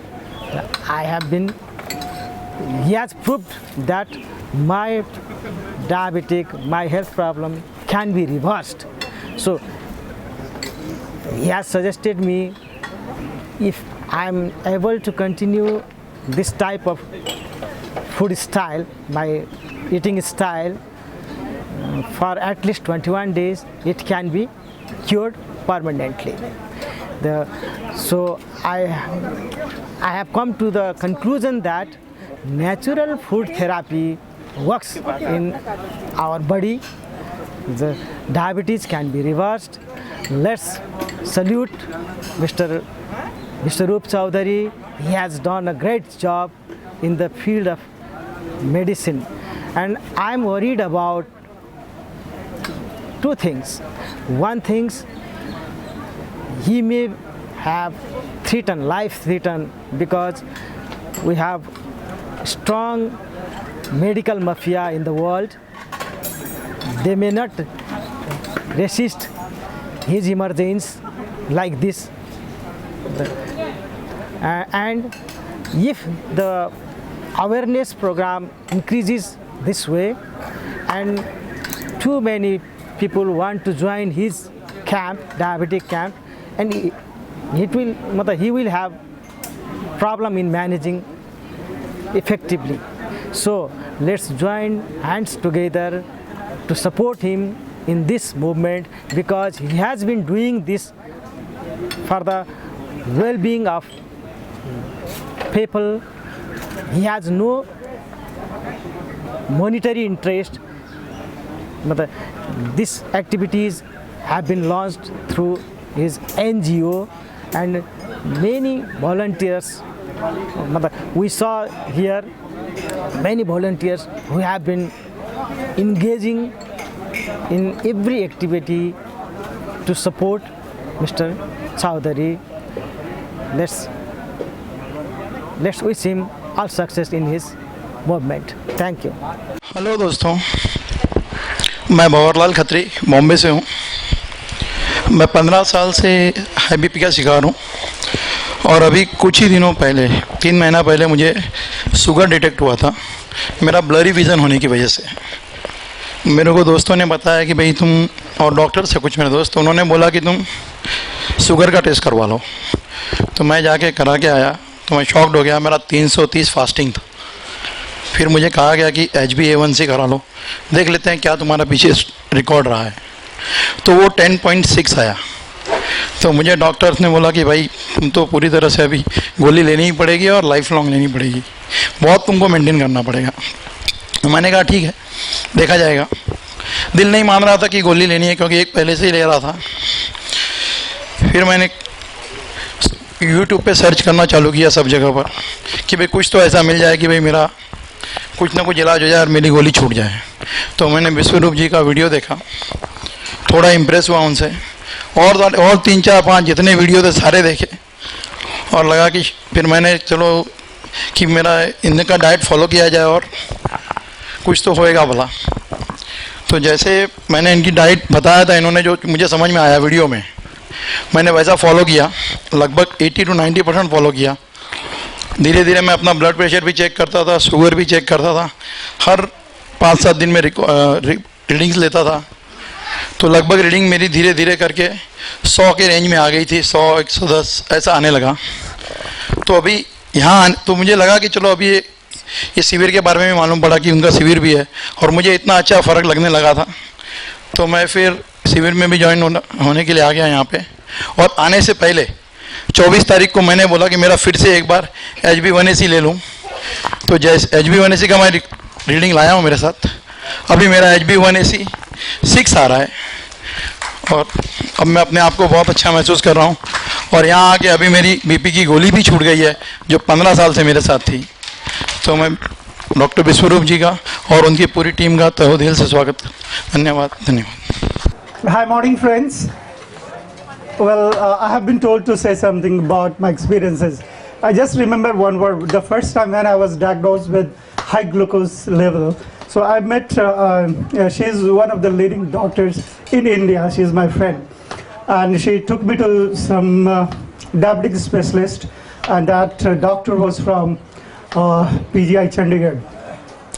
He has proved that my my health problem can be reversed. So he has suggested me, if I am able to continue this type of food style, my eating style, for at least 21 days, it can be cured permanently. So I have come to the conclusion that natural food therapy works in our body. The diabetes can be reversed. Let's salute Mr. Vishwaroop Chaudhary. He has done a great job in the field of medicine, and I'm worried about 2 things. One thing, he may have life threatened, because we have strong medical mafia in the world. They may not resist his emergence like this. And if the awareness program increases this way, and too many people want to join his camp, diabetic camp, and he will have problem in managing effectively. So let's join hands together to support him in this movement, because he has been doing this for the well-being of people. He has no monetary interest. These activities have been launched through his NGO, and many volunteers. We saw here many volunteers who have been engaging in every activity to support Mr. Chaudhary. Let's wish him all success in his movement. Thank you. Hello दोस्तों, मैं भंवरलाल खत्री बॉम्बे से हूँ. मैं 15 साल से high BP का शिकार हूँ, और अभी कुछ ही दिनों पहले 3 महीना पहले मुझे शुगर डिटेक्ट हुआ था, मेरा ब्लरी विज़न होने की वजह से. मेरे को दोस्तों ने बताया कि भाई तुम, और डॉक्टर से कुछ मेरे दोस्त, उन्होंने बोला कि तुम शुगर का टेस्ट करवा लो. तो मैं जाके करा के आया, तो तो मैं शॉक्ड हो गया। मेरा 330 फास्टिंग था। फिर मुझे कहा गया कि HbA1c करा लो, देख लेते हैं क्या तुम्हारा पीछे रिकॉर्ड रहा है। तो वो 10.6 आया। तो मुझे डॉक्टर्स ने बोला कि भाई तुम तो पूरी तरह से अभी गोली लेनी ही पड़ेगी और लाइफ लॉन्ग लेनी पड़ेगी, बहुत तुमको मेंटेन करना पड़ेगा। तो मैंने कहा ठीक है, देखा जाएगा। दिल नहीं मान रहा था कि गोली लेनी है, क्योंकि एक पहले से ही ले रहा था। फिर मैंने YouTube पे सर्च करना चालू किया सब जगह पर कि भाई कुछ तो ऐसा मिल जाए कि भाई मेरा कुछ ना कुछ इलाज हो जाए और मेरी गोली छूट जाए। तो मैंने विश्वरूप जी का वीडियो देखा, थोड़ा इम्प्रेस हुआ उनसे, और 3 4 5 जितने वीडियो थे सारे देखे, और लगा कि फिर मैंने चलो कि मेरा इनका डाइट फॉलो किया जाए और कुछ तो होएगा भला। तो जैसे मैंने इनकी डाइट बताया था, इन्होंने जो मुझे समझ में आया वीडियो में, मैंने वैसा फॉलो किया, लगभग 80 to 90% फॉलो किया। धीरे धीरे मैं अपना ब्लड प्रेशर भी चेक करता था, शुगर भी चेक करता था, हर 5-7 दिन में रीडिंग्स लेता था। तो लगभग रीडिंग मेरी धीरे धीरे करके 100 के रेंज में आ गई थी, 100 110 ऐसा आने लगा। तो अभी यहाँ तो मुझे लगा कि चलो अभी ये शिविर के बारे में भी मालूम पड़ा कि उनका शिविर भी है, और मुझे इतना अच्छा फ़र्क लगने लगा था। तो मैं फिर शिविर में भी ज्वाइन होने के लिए आ गया यहाँ पे। और आने से पहले 24 तारीख को मैंने बोला कि मेरा फिर से एक बार HbA1c ले लूँ। तो जैसे HbA1c का मैं रीडिंग लाया हूँ मेरे साथ, अभी मेरा HbA1c 6 आ रहा है, और अब मैं अपने आप को बहुत अच्छा महसूस कर रहा हूँ। और यहाँ आके अभी मेरी BP की गोली भी छूट गई है, जो 15 साल से मेरे साथ थी। तो मैं डॉक्टर विश्वरूप जी का और उनकी पूरी टीम का तहे दिल से स्वागत, धन्यवाद। Hi, morning friends. Well, I have been told to say something about my experiences. I just remember one word. The first time when I was diagnosed with high glucose level, so I met, she's one of the leading doctors in India. She's my friend. And she took me to some diabetic specialist, and that doctor was from PGI Chandigarh.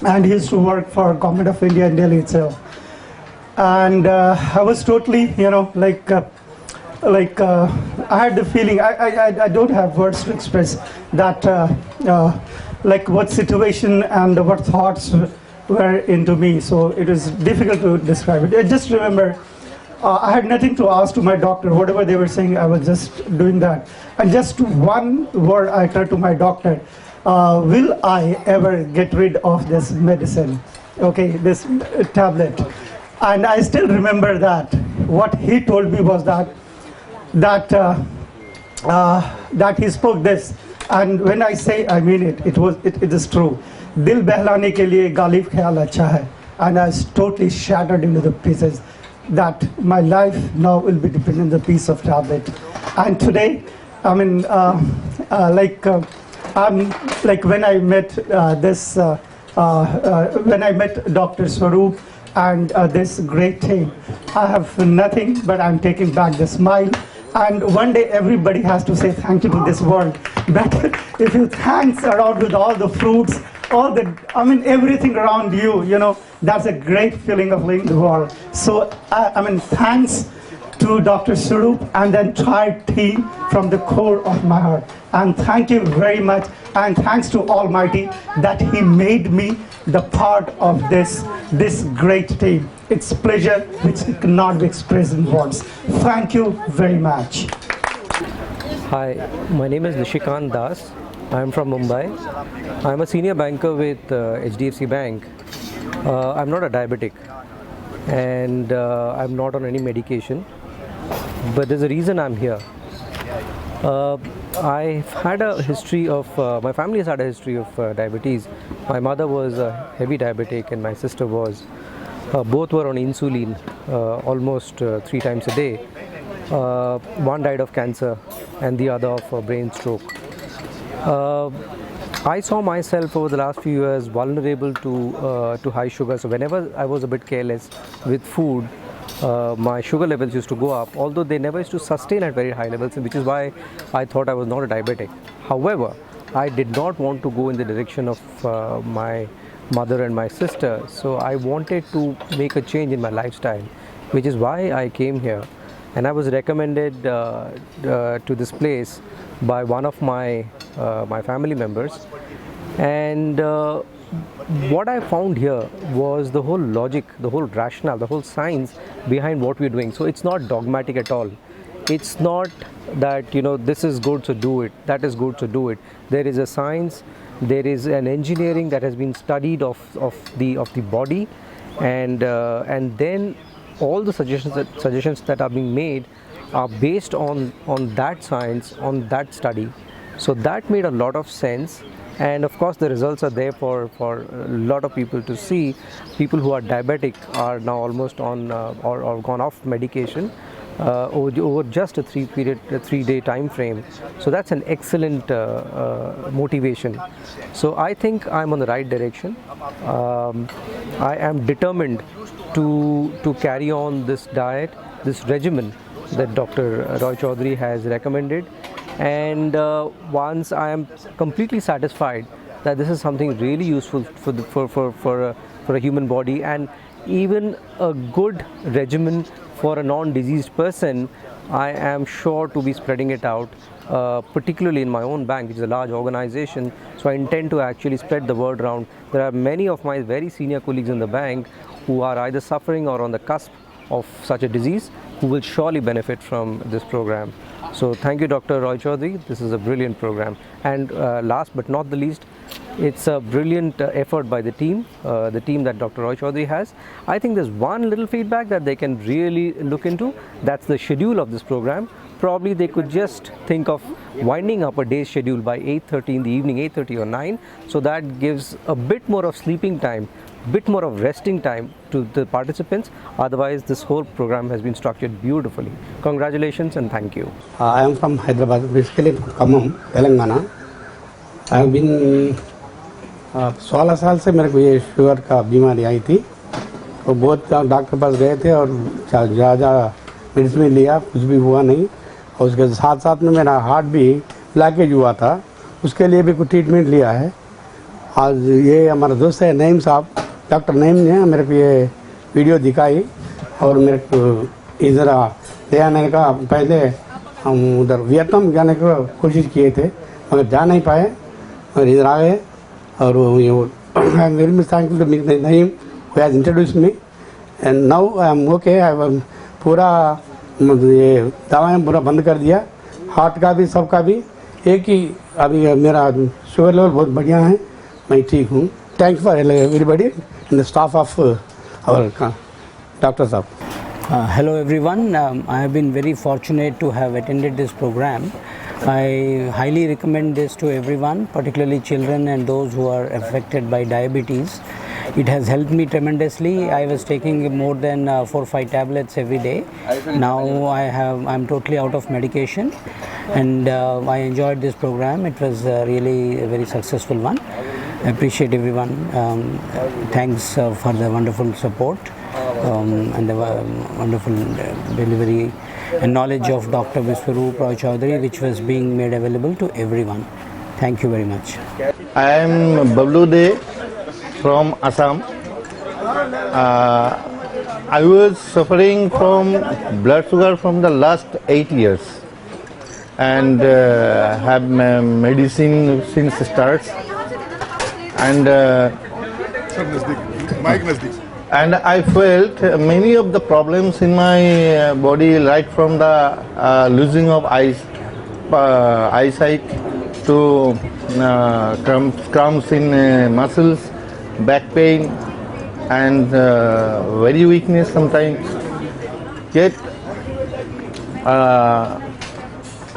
And he used to work for Government of India in Delhi itself. And I was totally, you know, I had the feeling, I don't have words to express that, like what situation and what thoughts were into me. So it is difficult to describe it. I just remember I had nothing to ask to my doctor. Whatever they were saying, I was just doing that. And just one word I turned to my doctor, will I ever get rid of this medicine? Okay, this tablet. And I still remember that. What he told me was that he spoke this. And when I say I mean it, it is true. Dil behlane ke liye ghalib khayal acha hai. And I was totally shattered into the pieces. That my life now will be dependent on the piece of tablet. And today, I mean, when I met when I met Dr. Swaroop and this great team, I have nothing but I'm taking back the smile. And one day everybody has to say thank you to this world. But if you thanks around with all the fruits, everything around you, you know, that's a great feeling of living the world. So, thanks to Dr. Swaroop and the entire team from the core of my heart. And thank you very much. And thanks to Almighty that He made me the part of this great team. It's pleasure which cannot be expressed in words. Thank you very much. Hi, my name is Nishikant Das. I am from Mumbai. I am a senior banker with HDFC Bank. I'm not a diabetic and I'm not on any medication, but there's a reason I'm here. I've had a history of, my family has had a history of diabetes. My mother was a heavy diabetic and my sister was. Both were on insulin almost 3 times a day. One died of cancer and the other of a brain stroke. I saw myself over the last few years vulnerable to high sugar. So whenever I was a bit careless with food, my sugar levels used to go up, although they never used to sustain at very high levels, which is why I thought I was not a diabetic. However, I did not want to go in the direction of my mother and my sister, so I wanted to make a change in my lifestyle, which is why I came here. and I was recommended to this place by one of my my family members, and what I found here was the whole logic, the whole rationale, the whole science behind what we're doing. So it's not dogmatic at all. It's not that this is good, so do it, that is good, so do it. There is a science, there is an engineering that has been studied of the body, and then all the suggestions that are being made are based on that science, on that study. So that made a lot of sense. And of course the results are there for a lot of people to see. People who are diabetic are now almost on or gone off medication over just a 3-day time frame. So that's an excellent motivation. So I think I'm on the right direction. I am determined to carry on this diet, this regimen that Dr. Roy Chaudhary has recommended. And once I am completely satisfied that this is something really useful for a human body, and even a good regimen for a non-diseased person, I am sure to be spreading it out, particularly in my own bank, which is a large organization. So I intend to actually spread the word around. There are many of my very senior colleagues in the bank who are either suffering or on the cusp of such a disease, who will surely benefit from this program. So thank you, Dr. Roy Chaudhary. This is a brilliant program. And last but not the least, it's a brilliant effort by the team that Dr. Roy Chaudhary has. I think there's one little feedback that they can really look into. That's the schedule of this program. Probably they could just think of winding up a day's schedule by 8:30 in the evening, 8:30 or 9. So that gives a bit more of sleeping time, bit more of resting time to the participants. Otherwise, this whole program has been structured beautifully. Congratulations and thank you. I am from Hyderabad, basically Khammam, Telangana. I have been 16 साल से मेरे को ये sugar का बीमारी आई थी, और बहुत डॉक्टर के पास गए थे और ज़्यादा मेडिसिन लिया, कुछ भी हुआ नहीं। और उसके साथ साथ में मेरा हार्ट भी ब्लॉकेज हुआ था, उसके लिए भी कुछ ट्रीटमेंट लिया है। आज ये हमारा दोस्त है नईम साहब, डॉक्टर नईम ने मेरे को ये वीडियो दिखाई और मेरे को इधर ले आने का। पहले हम उधर वियतनाम जाने की कोशिश किए थे मगर जा नहीं पाए, और इधर आ गए। और I am very much thankful to Naeem who has introduced me, and now I am okay. I पूरा ये दवाएं पूरा बंद कर दिया, हार्ट का भी सबका भी। एक ही अभी मेरा शुगर लेवल बहुत बढ़िया है, मैं ठीक हूँ। Thanks for everybody in the staff of our doctor साहब। Hello everyone, I have been very fortunate to have attended this program. I highly recommend this to everyone, particularly children and those who are affected by diabetes. It has helped me tremendously. I was taking more than 4 or 5 tablets every day. Now I'm totally out of medication, and I enjoyed this program. It was really a very successful one. I appreciate everyone. Thanks for the wonderful support and the wonderful delivery and knowledge of Dr. Viswaroop Roy Chaudhary, which was being made available to everyone. Thank you very much. I am Bablu De from Assam. I was suffering from blood sugar from the last 8 years, and have medicine since starts, and I felt many of the problems in my body, right from the losing of eyesight to cramps in muscles, back pain, and very weakness sometimes. Yet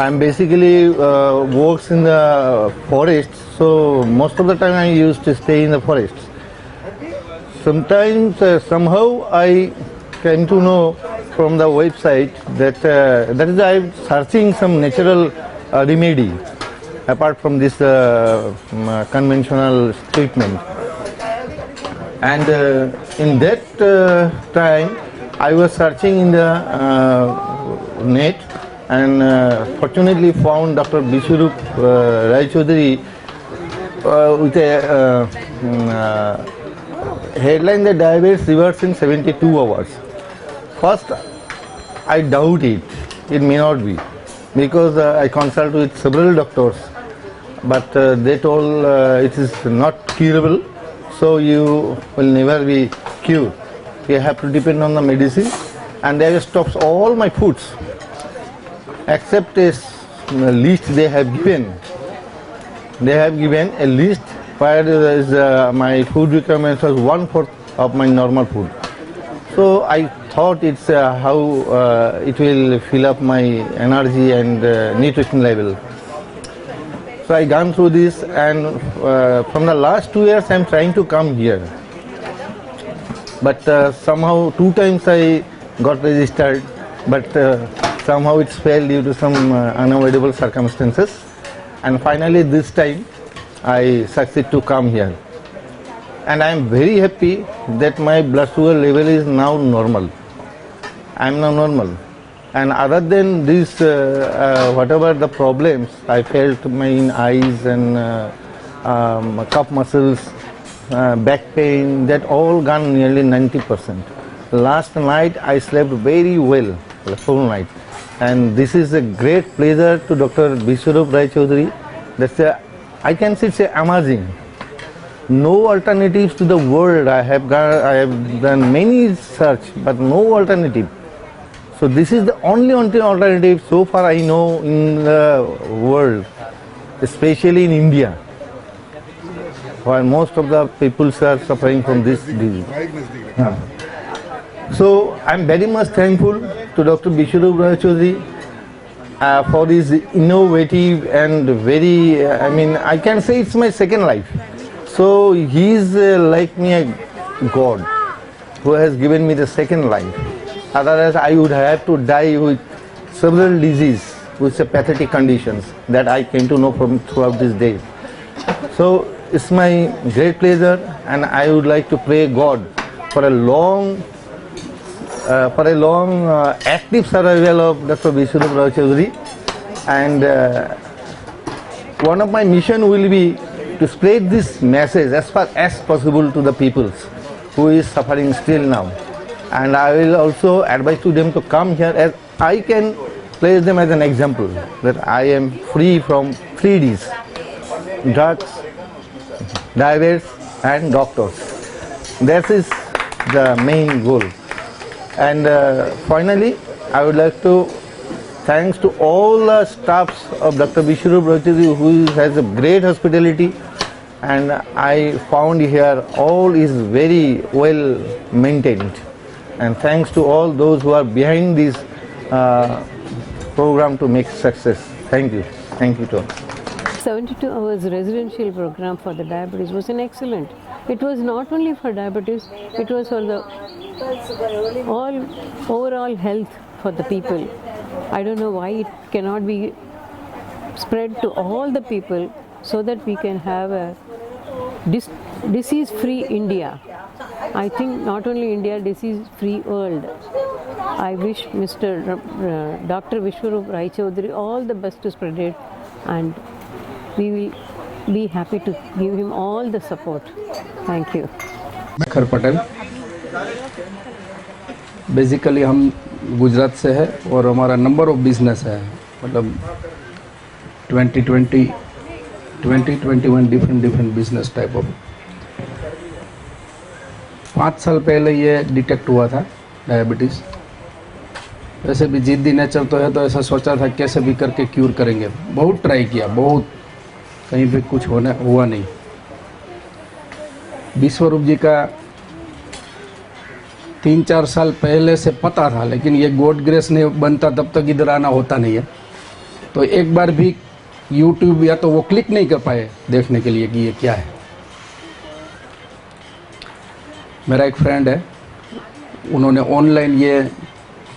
I'm basically works in the forest, so most of the time I used to stay in the forest. Sometimes somehow I came to know from the website that that is I'm searching some natural remedy apart from this conventional treatment. And in that time I was searching in the net, and fortunately found Dr. Viswaroop Roy Chaudhary with a headline, the diabetes reversed in 72 hours. First I doubt it. It may not be, because I consulted with several doctors, but they told it is not curable, so you will never be cured. You have to depend on the medicine, and they stops all my foods, except a list they have given. They have given a list where my food requirements was 1/4 of my normal food. So I thought it's how it will fill up my energy and nutrition level. So I gone through this, and from the last 2 years I'm trying to come here. But somehow 2 times I got registered, but somehow it's failed due to some unavoidable circumstances. And finally this time I succeed to come here. And I am very happy that my blood sugar level is now normal. I am now normal. And other than this, whatever the problems I felt in eyes and cup muscles, back pain, that all gone nearly 90%. Last night I slept very well, the full night. And this is a great pleasure to Dr. Vishwarup Rai Chaudhary. That's I can say it's amazing. No alternatives to the world. I have done many search, but no alternative. So this is the only alternative so far I know in the world, especially in India, where most of the people are suffering from this disease. So I'm very much thankful to Dr. Vishwarup Rai Chaudhary for his innovative and very, I can say it's my second life. So he's like me a God who has given me the second life. Otherwise I would have to die with several diseases, with pathetic conditions that I came to know from throughout this day. So it's my great pleasure, and I would like to pray God for a long active survival of Dr. Vishwarup Rai Chaudhary. And one of my mission will be to spread this message as far as possible to the peoples who is suffering still now. And I will also advise to them to come here, as I can place them as an example that I am free from 3 Ds: drugs, diabetes and doctors. That is the main goal. And finally, I would like to thanks to all the staffs of Dr. Vishwarup Rai Chaudhary, who has a great hospitality, and I found here all is very well maintained. And thanks to all those who are behind this program to make success. Thank you. Thank you to all. 72 hours residential program for the diabetes was an excellent. It was not only for diabetes, it was for the overall health for the people. I don't know why it cannot be spread to all the people so that we can have a disease-free India. I think not only India, disease-free world. I wish Dr. Vishwarup Rai Chaudhary all the best to spread it, and we will be happy to give him all the support. Thank you. खर Patel, basically हम गुजरात से है और हमारा number of business है, मतलब 20-21 different business type of. 5 साल पहले ये डिटेक्ट हुआ था डायबिटीज़। वैसे भी जिद्दी नेचर तो है, तो ऐसा सोचा था कैसे भी करके क्यूर करेंगे। बहुत ट्राई किया, बहुत, कहीं पे कुछ हुआ नहीं। विश्वरूप जी का 3-4 साल पहले से पता था, लेकिन ये गॉड ग्रेस नहीं बनता तब तक इधर आना होता नहीं है। तो एक बार भी यूट्यूब या तो वो क्लिक नहीं कर पाए देखने के लिए कि ये क्या है। मेरा एक फ्रेंड है, उन्होंने ऑनलाइन ये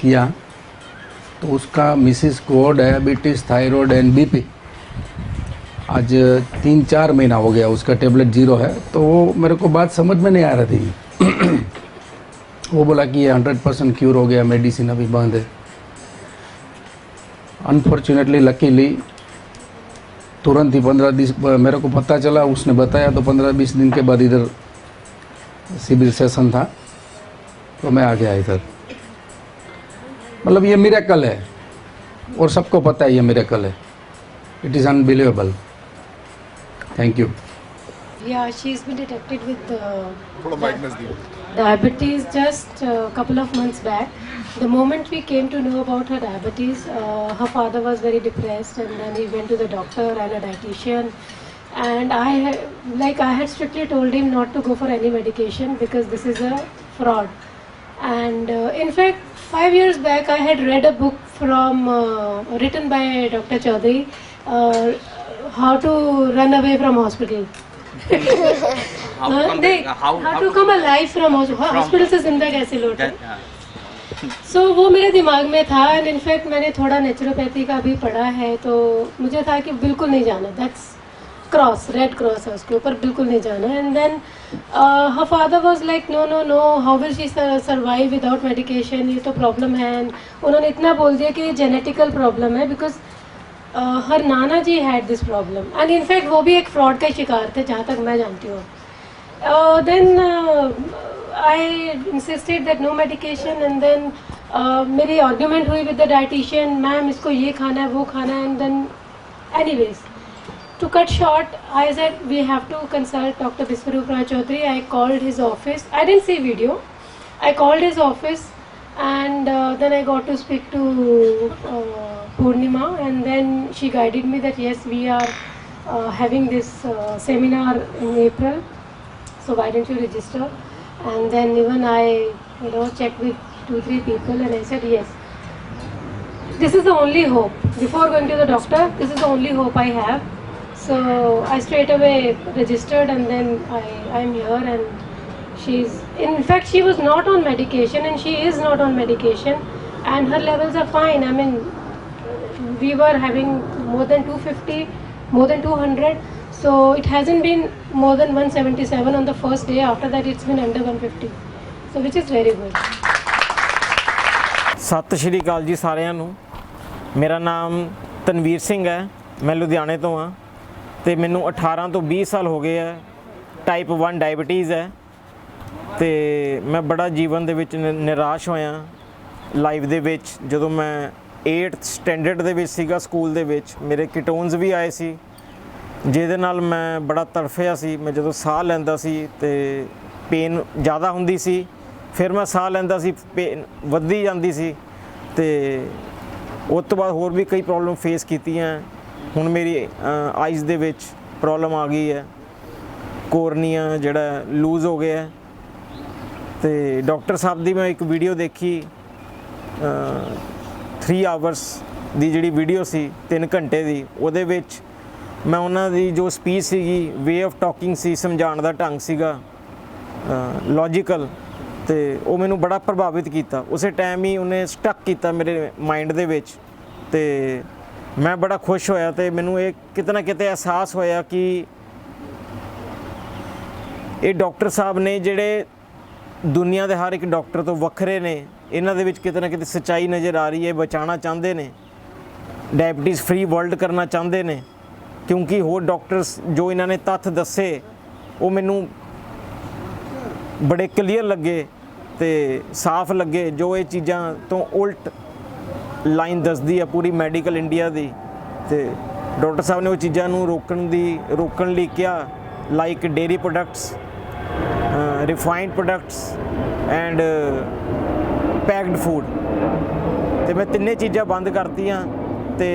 किया, तो उसका मिसिस को डायबिटीज़, थायराइड एंड बीपी आज 3-4 महीना हो गया, उसका टेबलेट 0 है। तो वो मेरे को बात समझ में नहीं आ रही थी। वो बोला कि ये 100% क्यूर हो गया, मेडिसिन अभी बंद है। अनफॉर्चुनेटली, लकीली तुरंत ही 15 दिन मेरे को पता चला, उसने बताया, तो 15-20 दिन के बाद इधर सिविल सेशन था, तो मैं आ गया इधर। मतलब ये मिरेकल है और सबको पता है ये मिरेकल है. It is unbelievable. Thank you. Yeah, she's been detected with diabetes just a couple of months back. The moment we came to know about her diabetes, her father was very depressed, and then he went to the doctor and a dietitian. And I had strictly told him not to go for any medication because this is a fraud. And in fact, 5 years back, I had read a book from written by Dr. Chaudhary, How to Run Away from Hospital. how to come alive from hospital से जिंदा कैसे लौटे. So वो मेरे दिमाग में था. And in fact मैंने थोड़ा नेचुरोपैथी का भी पढ़ा है, तो मुझे था कि बिल्कुल नहीं जाना. दैट्स क्रॉस, रेड क्रॉस है उसके ऊपर, बिल्कुल नहीं जाना. And then her father was like no no no, how will she survive without medication, ये तो प्रॉब्लम है. एंड उन्होंने इतना बोल दिया कि ये जेनेटिकल प्रॉब्लम है, बिकॉज हर नाना जी had this problem. And in fact वो भी एक फ्रॉड का शिकार थे जहाँ तक मैं जानती हूँ. Then I insisted that no medication. And then मेरी आर्ग्यूमेंट हुई विद द डाइटिशियन, मैम इसको ये खाना है वो खाना है. And then anyways, to cut short, I said we have to consult Dr. Viswarup Rai Chaudhary. I called his office. I didn't see video. I called his office, and then I got to speak to Purnima, and then she guided me that yes, we are having this seminar in April, so why don't you register? And then even I checked with 2-3 people, and I said yes, this is the only hope. Before going to the doctor, this is the only hope I have. So I straight away registered, and then I'm here. And she's, in fact, she was not on medication, and she is not on medication, and her levels are fine. I mean, we were having more than 250, more than 200, so it hasn't been more than 177 on the first day. After that, it's been under 150, so which is very good. ਸਤਿ ਸ਼੍ਰੀ ਅਕਾਲ ਜੀ ਸਾਰਿਆਂ ਨੂੰ. ਮੇਰਾ ਨਾਮ ਤਨਵੀਰ ਸਿੰਘ ਹੈ, ਮੈਂ ਲੁਧਿਆਣੇ ਤੋਂ ਹਾਂ, ਤੇ ਮੈਨੂੰ 18 ਤੋਂ 20 ਸਾਲ ਹੋ ਗਏ ਹੈ. ਟਾਈਪ 1 ਡਾਇਬਟੀਜ਼ ਹੈ, ਤੇ ਮੈਂ ਬੜਾ ਜੀਵਨ ਦੇ ਵਿੱਚ ਨਿਰਾਸ਼ ਹੋਇਆ ਲਾਈਫ ਦੇ ਵਿੱਚ. ਜਦੋਂ ਮੈਂ 8th ਸਟੈਂਡਰਡ ਦੇ ਵਿੱਚ ਸੀਗਾ, ਸਕੂਲ ਦੇ ਵਿੱਚ ਮੇਰੇ ਕੀਟੋਨਸ ਵੀ ਆਏ ਸੀ, ਜਿਹਦੇ ਨਾਲ ਮੈਂ ਬੜਾ ਤੜਫਿਆ ਸੀ. ਮੈਂ ਜਦੋਂ ਸਾਹ ਲੈਂਦਾ ਸੀ ਤੇ ਪੇਨ ਜ਼ਿਆਦਾ ਹੁੰਦੀ ਸੀ, ਫਿਰ ਮੈਂ ਸਾਹ ਲੈਂਦਾ ਸੀ, ਪੇਨ ਵੱਧਦੀ ਜਾਂਦੀ ਸੀ, ਤੇ ਉਸ ਤੋਂ ਬਾਅਦ ਹੋਰ ਵੀ ਕਈ ਪ੍ਰੋਬਲਮ ਫੇਸ ਕੀਤੀਆਂ. ਹੁਣ ਮੇਰੀ ਆਈਜ਼ ਦੇ ਵਿੱਚ ਪ੍ਰੋਬਲਮ ਆ ਗਈ ਹੈ, ਕੋਰਨੀਆ ਜਿਹੜਾ ਲੂਜ਼ ਹੋ ਗਿਆ. ਤੇ ਡਾਕਟਰ ਸਾਹਿਬ ਦੀ ਮੈਂ ਇੱਕ ਵੀਡੀਓ ਦੇਖੀ, 3 ਆਵਰਸ ਦੀ ਜਿਹੜੀ ਵੀਡੀਓ ਸੀ, 3 ਘੰਟੇ ਦੀ. ਉਹਦੇ ਵਿੱਚ ਮੈਂ ਉਹਨਾਂ ਦੀ ਜੋ ਸਪੀਚ ਸੀਗੀ, ਵੇ ਆਫ ਟਾਕਿੰਗ ਸੀ, ਸਮਝਾਉਣ ਦਾ ਢੰਗ ਸੀਗਾ ਲੌਜੀਕਲ, ਤੇ ਉਹ ਮੈਨੂੰ ਬੜਾ ਪ੍ਰਭਾਵਿਤ ਕੀਤਾ. ਉਸੇ ਟਾਈਮ ਹੀ ਉਹਨੇ ਸਟਕ ਕੀਤਾ ਮੇਰੇ ਮਾਈਂਡ ਦੇ ਵਿੱਚ, ਤੇ ਮੈਂ ਬੜਾ ਖੁਸ਼ ਹੋਇਆ. ਤੇ ਮੈਨੂੰ ਇਹ ਕਿਤੇ ਨਾ ਕਿਤੇ ਅਹਿਸਾਸ ਹੋਇਆ ਕਿ ਇਹ ਡਾਕਟਰ ਸਾਹਿਬ ਨੇ ਜਿਹੜੇ ਦੁਨੀਆ ਦੇ ਹਰ ਇੱਕ ਡਾਕਟਰ ਤੋਂ ਵੱਖਰੇ ਨੇ, ਇਹਨਾਂ ਦੇ ਵਿੱਚ ਕਿਤੇ ਨਾ ਕਿਤੇ ਸੱਚਾਈ ਨਜ਼ਰ ਆ ਰਹੀ ਹੈ. ਬਚਾਉਣਾ ਚਾਹੁੰਦੇ ਨੇ, ਡਾਇਬਟੀਜ਼ ਫ੍ਰੀ ਵਰਲਡ ਕਰਨਾ ਚਾਹੁੰਦੇ ਨੇ, ਕਿਉਂਕਿ ਹੋਰ ਡਾਕਟਰਸ ਜੋ ਇਹਨਾਂ ਨੇ ਤੱਥ ਦੱਸੇ ਉਹ ਮੈਨੂੰ ਬੜੇ ਕਲੀਅਰ ਲੱਗੇ ਤੇ ਸਾਫ਼ ਲੱਗੇ. ਜੋ ਇਹ ਚੀਜ਼ਾਂ ਤੋਂ ਉਲਟ ਲਾਈਨ ਦੱਸਦੀ ਹੈ ਪੂਰੀ ਮੈਡੀਕਲ ਇੰਡੀਆ ਦੀ, ਤੇ ਡਾਕਟਰ ਸਾਹਿਬ ਨੇ ਉਹ ਚੀਜ਼ਾਂ ਨੂੰ ਰੋਕਣ ਲਈ ਕਿਹਾ, like dairy products, refined products and packed food. ਤੇ ਮੈਂ ਤਿੰਨੇ ਚੀਜ਼ਾਂ ਬੰਦ ਕਰਤੀਆਂ ਤੇ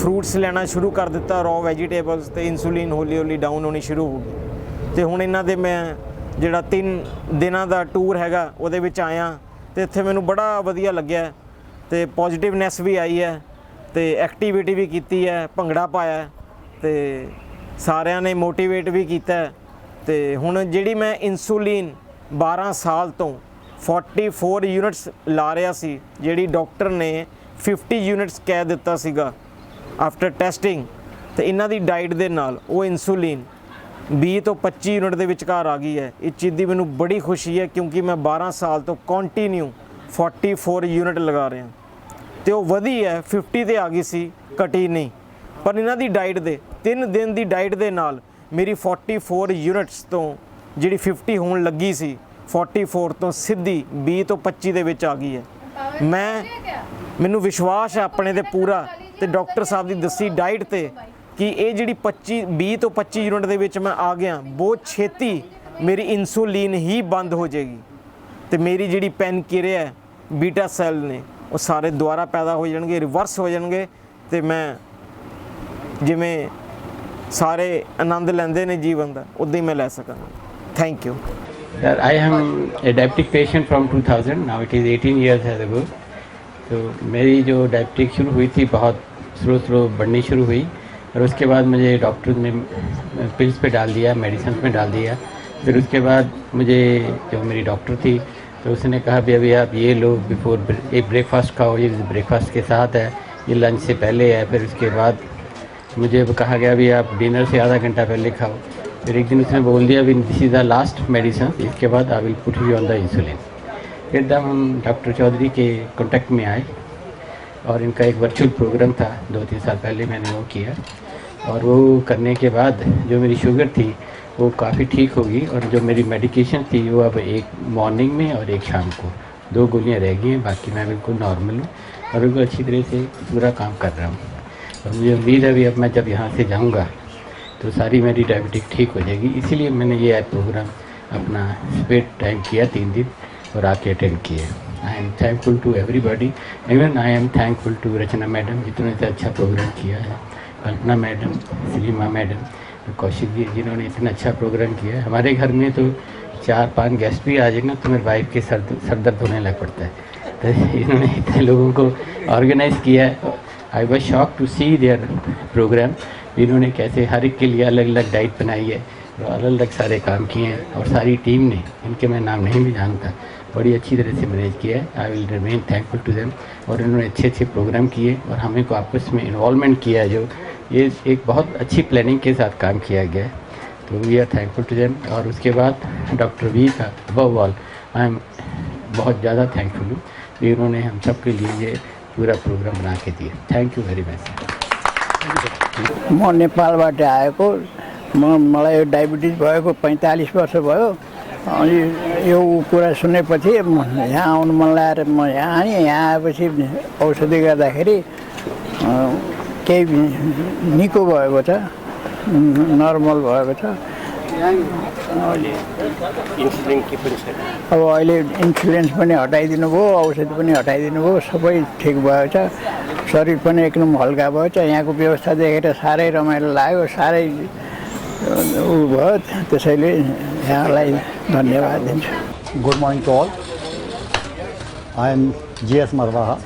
ਫਰੂਟਸ ਲੈਣਾ ਸ਼ੁਰੂ ਕਰ ਦਿੱਤਾ, ਰॉ ਵੈਜੀਟੇਬਲਸ, ਤੇ ਇਨਸੂਲਿਨ ਹੌਲੀ ਹੌਲੀ ਡਾਊਨ ਹੋਣੀ ਸ਼ੁਰੂ ਹੋ ਗਈ. ਤੇ ਹੁਣ ਇਹਨਾਂ ਦੇ ਮੈਂ ਜਿਹੜਾ 3 ਦਿਨਾਂ ਦਾ ਟੂਰ ਹੈਗਾ ਉਹਦੇ ਵਿੱਚ ਆਇਆ, ਤੇ ਇੱਥੇ ਮੈਨੂੰ ਬੜਾ ਵਧੀਆ ਲੱਗਿਆ, ਤੇ ਪੋਜ਼ਿਟਿਵਨੈਸ ਵੀ ਆਈ ਹੈ, ਤੇ ਐਕਟੀਵਿਟੀ ਵੀ ਕੀਤੀ ਹੈ, ਭੰਗੜਾ ਪਾਇਆ, ਤੇ ਸਾਰਿਆਂ ਨੇ ਮੋਟੀਵੇਟ ਵੀ ਕੀਤਾ. ਤੇ ਹੁਣ ਜਿਹੜੀ ਮੈਂ ਇਨਸੂਲਿਨ 12 ਸਾਲ ਤੋਂ 44 ਯੂਨਿਟਸ ਲਾ ਰਿਹਾ ਸੀ, ਜਿਹੜੀ ਡਾਕਟਰ ਨੇ 50 ਯੂਨਿਟਸ ਕਹਿ ਦਿੱਤਾ ਸੀਗਾ ਆਫਟਰ ਟੈਸਟਿੰਗ, ਤੇ ਇਹਨਾਂ ਦੀ ਡਾਈਟ ਦੇ ਨਾਲ ਉਹ ਇਨਸੂਲਿਨ 20 ਤੋਂ 25 ਯੂਨਿਟ ਦੇ ਵਿਚਕਾਰ ਆ ਗਈ ਹੈ. ਇਸ ਚੀਜ਼ ਦੀ ਮੈਨੂੰ ਬੜੀ ਖੁਸ਼ੀ ਹੈ, ਕਿਉਂਕਿ ਮੈਂ 12 ਸਾਲ ਤੋਂ ਕੰਟੀਨਿਊ 44 ਯੂਨਿਟ ਲਗਾ ਰਿਹਾ, ਤੇ ਉਹ ਵਧੀ ਹੈ, 50 ਤੇ ਆ ਗਈ ਸੀ, ਘਟੀ ਨਹੀਂ. ਪਰ ਇਹਨਾਂ ਦੀ ਡਾਈਟ ਦੇ 3 ਦਿਨ ਦੀ ਡਾਈਟ ਦੇ ਨਾਲ ਮੇਰੀ 44 ਯੂਨਿਟਸ ਤੋਂ ਜਿਹੜੀ 50 ਹੋਣ ਲੱਗੀ ਸੀ, 44 ਤੋਂ ਸਿੱਧੀ 20 ਤੋਂ 25 ਦੇ ਵਿੱਚ ਆ ਗਈ ਹੈ. ਮੈਨੂੰ ਵਿਸ਼ਵਾਸ ਹੈ ਆਪਣੇ ਤੇ ਪੂਰਾ ਤੇ ਡਾਕਟਰ ਸਾਹਿਬ ਦੀ ਦੱਸੀ ਡਾਈਟ ਤੇ ਕਿ ਇਹ ਜਿਹੜੀ 20 ਤੋਂ 25 ਯੂਨਿਟ ਦੇ ਵਿੱਚ ਮੈਂ ਆ ਗਿਆ, ਬਹੁਤ ਛੇਤੀ ਮੇਰੀ ਇਨਸੂਲਿਨ ਹੀ ਬੰਦ ਹੋ ਜਾਏਗੀ ਤੇ ਮੇਰੀ ਜਿਹੜੀ ਪੈਨਕ੍ਰੀਆ ਹੈ, ਬੀਟਾ ਸੈੱਲ ਨੇ, ਉਹ ਸਾਰੇ ਦੁਬਾਰਾ ਪੈਦਾ ਹੋ ਜਾਣਗੇ, ਰਿਵਰਸ ਹੋ ਜਾਣਗੇ ਤੇ ਮੈਂ ਜਿਵੇਂ ਸਾਰੇ ਆਨੰਦ ਲੈਂਦੇ ਨੇ ਜੀਵਨ ਦਾ ਉਦਾਂ ਹੀ ਮੈਂ ਲੈ ਸਕਾਂਗਾ। Thank you Sir, I am a diabetic patient from 2000. Now it is 18 years ago. तो मेरी जो डायबिटिक शुरू हुई थी बहुत स्लो बढ़नी शुरू हुई और उसके बाद मुझे डॉक्टर ने पिल्स पे डाल दिया, मेडिसिन में डाल दिया। फिर उसके बाद मुझे जो मेरी डॉक्टर थी तो उसने कहा भी अभी आप ये लो बिफोर एक ब्रेकफास्ट खाओ, ये ब्रेकफास्ट के साथ है, ये लंच से पहले है। फिर उसके बाद मुझे कहा गया भी आप डिनर से आधा घंटा पहले खाओ। फिर एक दिन उसने बोल दिया भी this is the last medicine, इसके बाद I will put you on the insulin. एकदम हम डॉक्टर चौधरी के कांटेक्ट में आए और इनका एक वर्चुअल प्रोग्राम था 2-3 साल पहले, मैंने वो किया और वो करने के बाद जो मेरी शुगर थी वो काफ़ी ठीक होगी और जो मेरी मेडिकेशन थी वो अब एक मॉर्निंग में और एक शाम को 2 गोलियाँ रह गई हैं, बाकी मैं बिल्कुल नॉर्मल हूँ और बिल्कुल अच्छी तरह से पूरा काम कर रहा हूँ। और मुझे उम्मीद है भी अब मैं जब यहाँ से जाऊँगा तो सारी मेरी डायबिटिक ठीक हो जाएगी। इसीलिए मैंने ये प्रोग्राम अपना स्पेड टाइम किया 3 दिन और आके अटेंड किए। I am thankful to everybody, even I am thankful to Rachna madam जिन्होंने से अच्छा प्रोग्राम किया है, कल्पना मैडम, श्रीमा मैडम, कौशिक जी जिन्होंने इतना अच्छा प्रोग्राम किया है। हमारे घर में तो 4-5 गेस्ट भी आ जाए ना तो मेरी वाइफ के सर दर्द होने लग पड़ता है। तो इन्होंने इतने लोगों को ऑर्गेनाइज़ किया है। I was shock to see their programme, इन्होंने कैसे हर एक के लिए अलग अलग डाइट बनाई है और अलग अलग सारे काम किए हैं और सारी टीम ने, इनके मैं नाम नहीं भी जानता, बड़ी अच्छी तरह से मैनेज किया है। I will remain thankful to them. और इन्होंने अच्छे प्रोग्राम किए और हमें को आपस में इन्वॉल्वमेंट किया है, जो ये एक बहुत अच्छी प्लानिंग के साथ काम किया गया है, तो we are thankful to them. और उसके बाद डॉक्टर वी का अबव ऑल आई एम बहुत ज़्यादा थैंकफुल हूँ, इन्होंने हम सब के लिए ये पूरा प्रोग्राम बना के दिए। Thank you very much. म नेपालबाट आएको, मलाई डायबिटिज भएको 45 वर्ष भयो। अनि यो कुरा सुनेपछि यहाँ आउनु मन लागेर म यहाँ आएँ। यहाँ आएपछि औषधि गर्दाखेरि केही निको भएको छ, नर्मल भएको छ। अब अहिले इन्सुलिन पनि हटाइदिनु भयो, औषधि पनि हटाइदिनु भयो, सबै ठिक भएको छ, शरीर पनि एकदम हल्का भयो छ। यहाँको व्यवस्था देखेर साह्रै रमाइलो लाग्यो, साह्रै उ भयो, त्यसैले यहाँलाई धन्यवाद दिन्छु। Good morning to all, I am GS Marwaha.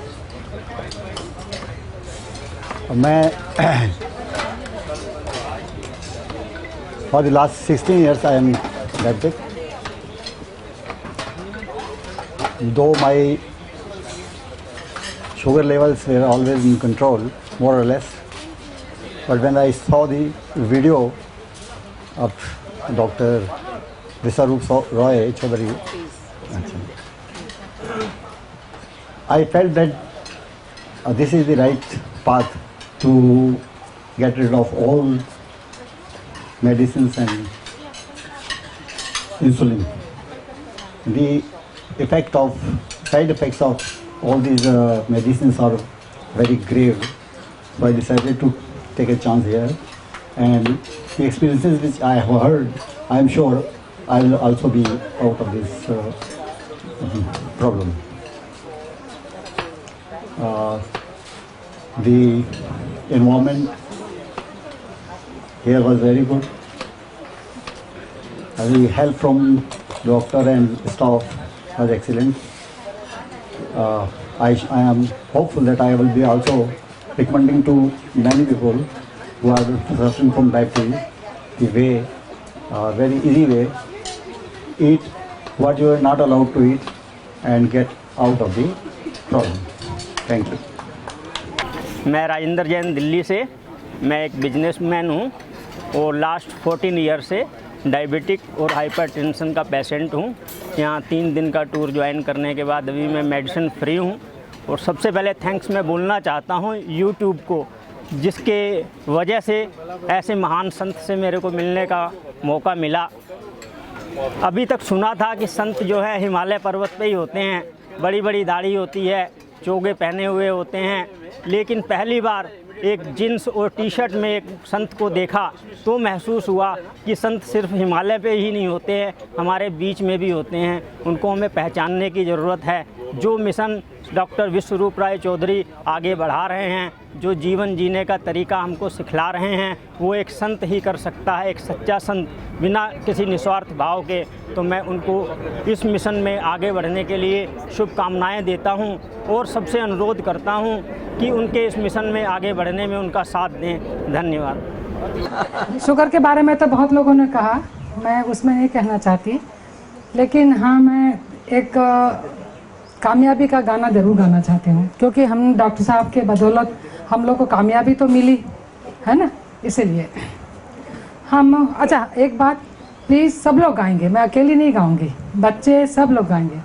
मैं for the last 16 years I am diabetic. Though my sugar levels were always in control, more or less, but when I saw the video of Dr. Viswarup Roy Chaudhary, I felt that this is the right path to get rid of all medicines and insulin. The side effects of all these medicines are very grave, so I decided to take a chance here. And the experiences which I have heard, I am sure I will also be out of this problem. The environment here was very good. The help from doctor and staff was excellent. I am hopeful that I will be also recommending to many people who are suffering from diabetes the way, very easy way, eat what you are not allowed to eat and get out of the problem. Thank you. मैं राजेंद्र जैन दिल्ली से, मैं एक businessman हूँ और last 14 year से diabetic और hypertension का patient हूँ। यहाँ 3 दिन का टूर ज्वाइन करने के बाद अभी मैं मेडिसिन फ्री हूँ। और सबसे पहले थैंक्स मैं बोलना चाहता हूँ यूट्यूब को, जिसके वजह से ऐसे महान संत से मेरे को मिलने का मौका मिला। अभी तक सुना था कि संत जो है हिमालय पर्वत पे ही होते हैं, बड़ी बड़ी दाढ़ी होती है, चोगे पहने हुए होते हैं, लेकिन पहली बार एक जीन्स और टी शर्ट में एक संत को देखा तो महसूस हुआ कि संत सिर्फ हिमालय पे ही नहीं होते हैं, हमारे बीच में भी होते हैं। उनको हमें पहचानने की ज़रूरत है। जो मिशन डॉक्टर विश्वरूप राय चौधरी आगे बढ़ा रहे हैं, जो जीवन जीने का तरीका हमको सिखला रहे हैं, वो एक संत ही कर सकता है, एक सच्चा संत बिना किसी निस्वार्थ भाव के। तो मैं उनको इस मिशन में आगे बढ़ने के लिए शुभकामनाएं देता हूं और सबसे अनुरोध करता हूं कि उनके इस मिशन में आगे बढ़ने में उनका साथ दें। धन्यवाद। शुगर के बारे में तो बहुत लोगों ने कहा, मैं उसमें नहीं कहना चाहती, लेकिन हाँ मैं एक कामयाबी का गाना ज़रूर गाना चाहती हूँ, क्योंकि हम डॉक्टर साहब के बदौलत हम लोग को कामयाबी तो मिली है ना, इसीलिए हम अच्छा एक बात प्लीज़ सब लोग गाएंगे, मैं अकेली नहीं गाऊंगी, बच्चे सब लोग गाएंगे।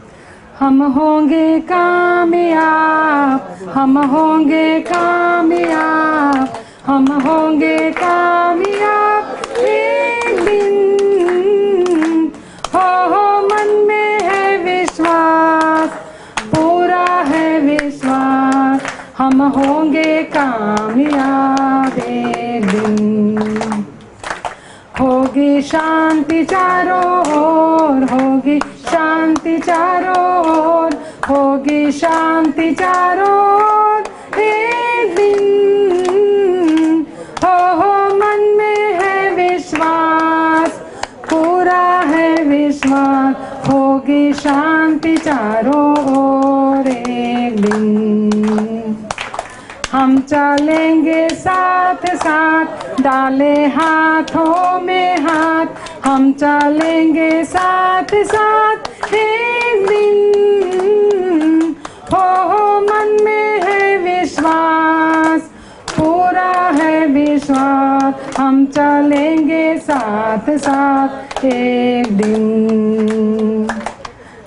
हम होंगे कामयाब, हम होंगे कामयाब, हम होंगे कामयाब एक दिन, हो मन में है विश्वास, पूरा है विश्वास, हम होंगे कामयाब एक दिन। होगी शांति चारों ओर, होगी शांति चारों ओर, होगी शांति चारों ओर एक दिन, हो मन में है विश्वास, पूरा है विश्वास, होगी शांति चारों ओर एक दिन। हम चलेंगे साथ साथ, डाले हाथों में हाथ, हम चलेंगे साथ साथ एक दिन, हो मन में है विश्वास, पूरा है विश्वास, हम चलेंगे साथ साथ एक दिन।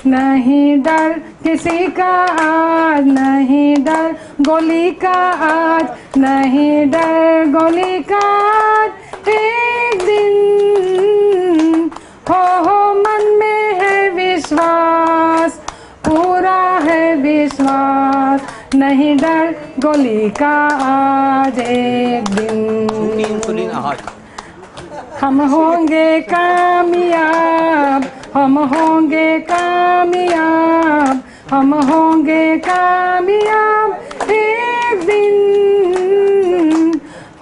नहीं डर किसी का आज, नहीं डर गोली का आज, नहीं डर गोली का आज एक दिन, हो मन में है विश्वास, पूरा है विश्वास, नहीं डर गोली का आज एक दिन। हम होंगे कामयाब, हम होंगे कामयाब, हम होंगे कामयाब एक दिन,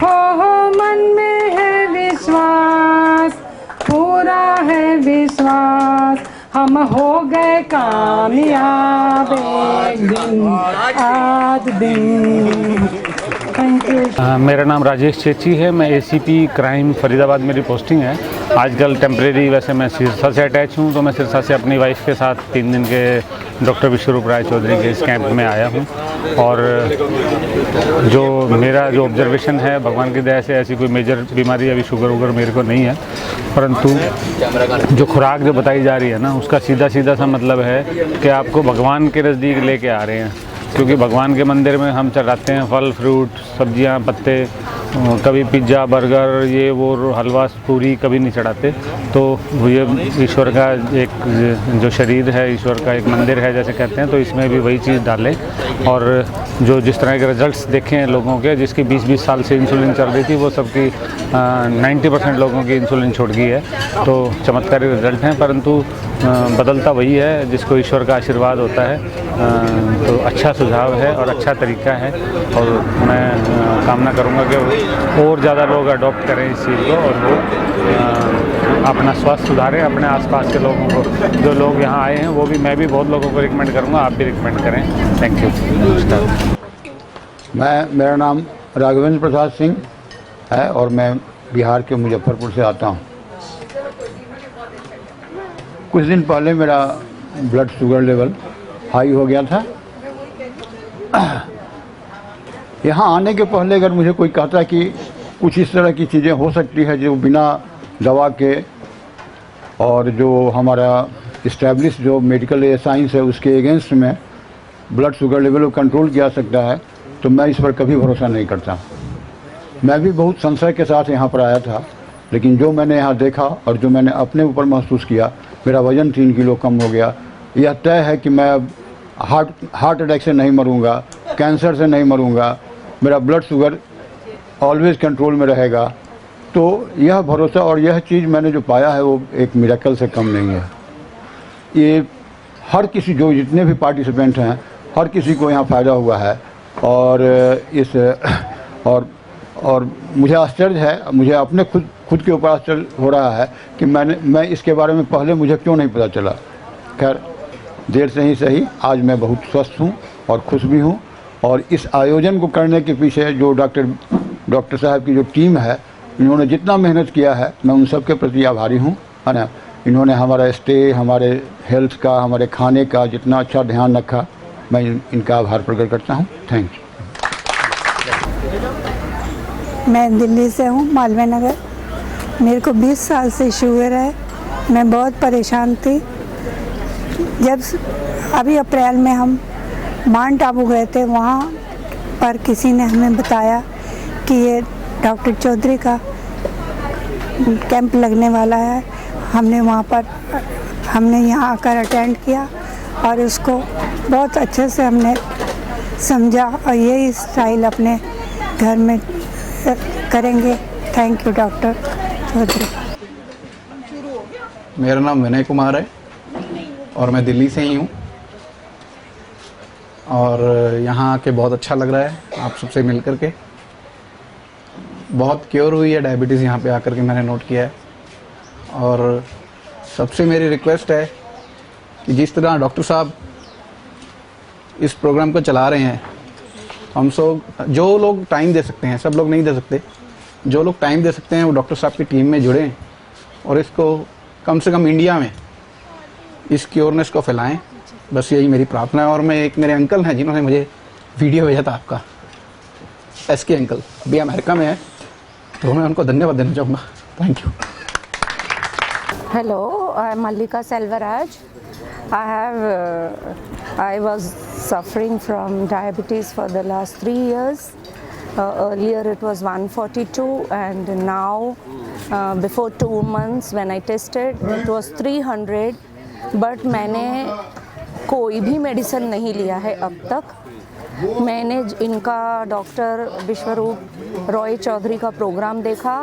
हो मन में है विश्वास, पूरा है विश्वास, हम हो गए कामयाब एक दिन, आज दिन। Thank you. मेरा नाम राजेश चेची है, मैं एसीपी क्राइम फरीदाबाद मेरी पोस्टिंग है। आजकल टेम्परेरी वैसे मैं सिरसा से अटैच हूँ, तो मैं सिरसा से अपनी वाइफ के साथ 3 दिन के डॉक्टर विश्वरूप राय चौधरी के इस कैंप में आया हूँ। और जो मेरा जो ऑब्जर्वेशन है, भगवान की दया से ऐसी कोई मेजर बीमारी अभी शुगर वुगर मेरे को नहीं है, परंतु जो खुराक जो बताई जा रही है ना, उसका सीधा सीधा सा मतलब है कि आपको भगवान के नज़दीक लेके आ रहे हैं। क्योंकि भगवान के मंदिर में हम चढ़ाते हैं फल फ्रूट सब्जियां पत्ते, कभी पिज्ज़ा बर्गर ये वो हलवा पूरी कभी नहीं चढ़ाते। तो ये ईश्वर का एक जो शरीर है, ईश्वर का एक मंदिर है जैसे कहते हैं, तो इसमें भी वही चीज़ डालें। और जो जिस तरह के रिजल्ट्स देखे हैं लोगों के, जिसकी 20-20 साल से इंसुलिन चल रही थी, वो सबकी 90% लोगों की इंसुलिन छूट गई है। तो चमत्कारी रिजल्ट हैं, परंतु बदलता वही है जिसको ईश्वर का आशीर्वाद होता है। तो अच्छा सुझाव है और अच्छा तरीका है, और मैं कामना करूँगा कि और ज़्यादा लोग अडॉप्ट करें इस चीज़ को, और वो अपना स्वास्थ्य सुधारें। अपने आसपास के लोगों को, जो लोग यहाँ आए हैं, वो भी, मैं भी बहुत लोगों को रिकमेंड करूँगा, आप भी रिकमेंड करें। Thank you. नमस्कार। मेरा नाम राघवेंद्र प्रसाद सिंह है और मैं बिहार के मुजफ्फरपुर से आता हूँ। कुछ दिन पहले मेरा ब्लड शुगर लेवल हाई हो गया था। यहाँ आने के पहले अगर मुझे कोई कहता कि कुछ इस तरह की चीज़ें हो सकती है जो बिना दवा के, और जो हमारा इस्टेब्लिश जो मेडिकल साइंस है उसके अगेंस्ट में ब्लड शुगर लेवल को कंट्रोल किया सकता है, तो मैं इस पर कभी भरोसा नहीं करता। मैं भी बहुत संशय के साथ यहाँ पर आया था, लेकिन जो मैंने यहाँ देखा और जो मैंने अपने ऊपर महसूस किया, मेरा वज़न 3 किलो कम हो गया। यह तय है कि मैं हार्ट अटैक से नहीं मरूंगा, कैंसर से नहीं मरूंगा, मेरा ब्लड शुगर ऑलवेज कंट्रोल में रहेगा। तो यह भरोसा और यह चीज़ मैंने जो पाया है वो एक मिरेकल से कम नहीं है। ये हर किसी जो जितने भी पार्टिसिपेंट हैं हर किसी को यहाँ फ़ायदा हुआ है। और और मुझे आश्चर्य है, मुझे अपने खुद के ऊपर आश्चर्य हो रहा है कि मैं इसके बारे में पहले मुझे क्यों नहीं पता चला। खैर देर से ही सही, आज मैं बहुत स्वस्थ हूँ और खुश भी हूँ। और इस आयोजन को करने के पीछे जो डॉक्टर साहब की जो टीम है, इन्होंने जितना मेहनत किया है मैं उन सब के प्रति आभारी हूँ, है ना। इन्होंने हमारा स्टे, हमारे हेल्थ का, हमारे खाने का जितना अच्छा ध्यान रखा, मैं इनका आभार प्रकट करता हूँ। Thank you. मैं दिल्ली से हूँ, मालवीय नगर। मेरे को 20 साल से शुगर है। मैं बहुत परेशान थी। जब अभी अप्रैल में हम माउंट आबू गए थे, वहाँ पर किसी ने हमें बताया कि ये डॉक्टर चौधरी का कैंप लगने वाला है। हमने यहाँ आकर अटेंड किया और उसको बहुत अच्छे से हमने समझा और यही स्टाइल अपने घर में करेंगे। Thank you doctor Chaudhary. मेरा नाम विनय कुमार है और मैं दिल्ली से ही हूँ और यहाँ आके बहुत अच्छा लग रहा है आप सबसे मिल कर के। बहुत क्योर हुई है डायबिटीज़ यहाँ पे आकर के, मैंने नोट किया है। और सबसे मेरी रिक्वेस्ट है कि जिस तरह डॉक्टर साहब इस प्रोग्राम को चला रहे हैं, हम सब जो लोग टाइम दे सकते हैं, सब लोग नहीं दे सकते, जो लोग टाइम दे सकते हैं वो डॉक्टर साहब की टीम में जुड़ें और इसको कम से कम इंडिया में इस क्योरनेस को फैलाएं। बस यही मेरी प्रार्थना है। और मैं एक मेरे अंकल हैं जिन्होंने मुझे वीडियो भेजा था आपका, SK अंकल, अभी अमेरिका में है, तो मैं उनको धन्यवाद देना चाहूँगा। Thank you. Hello, I am Mallika Selvaraj. I was suffering from diabetes for the last 3 years. Earlier it was 142 and now before 2 months when I tested it was 300. But मैंने कोई भी मेडिसिन नहीं लिया है अब तक। मैंने इनका डॉक्टर विश्वरूप रॉय चौधरी का प्रोग्राम देखा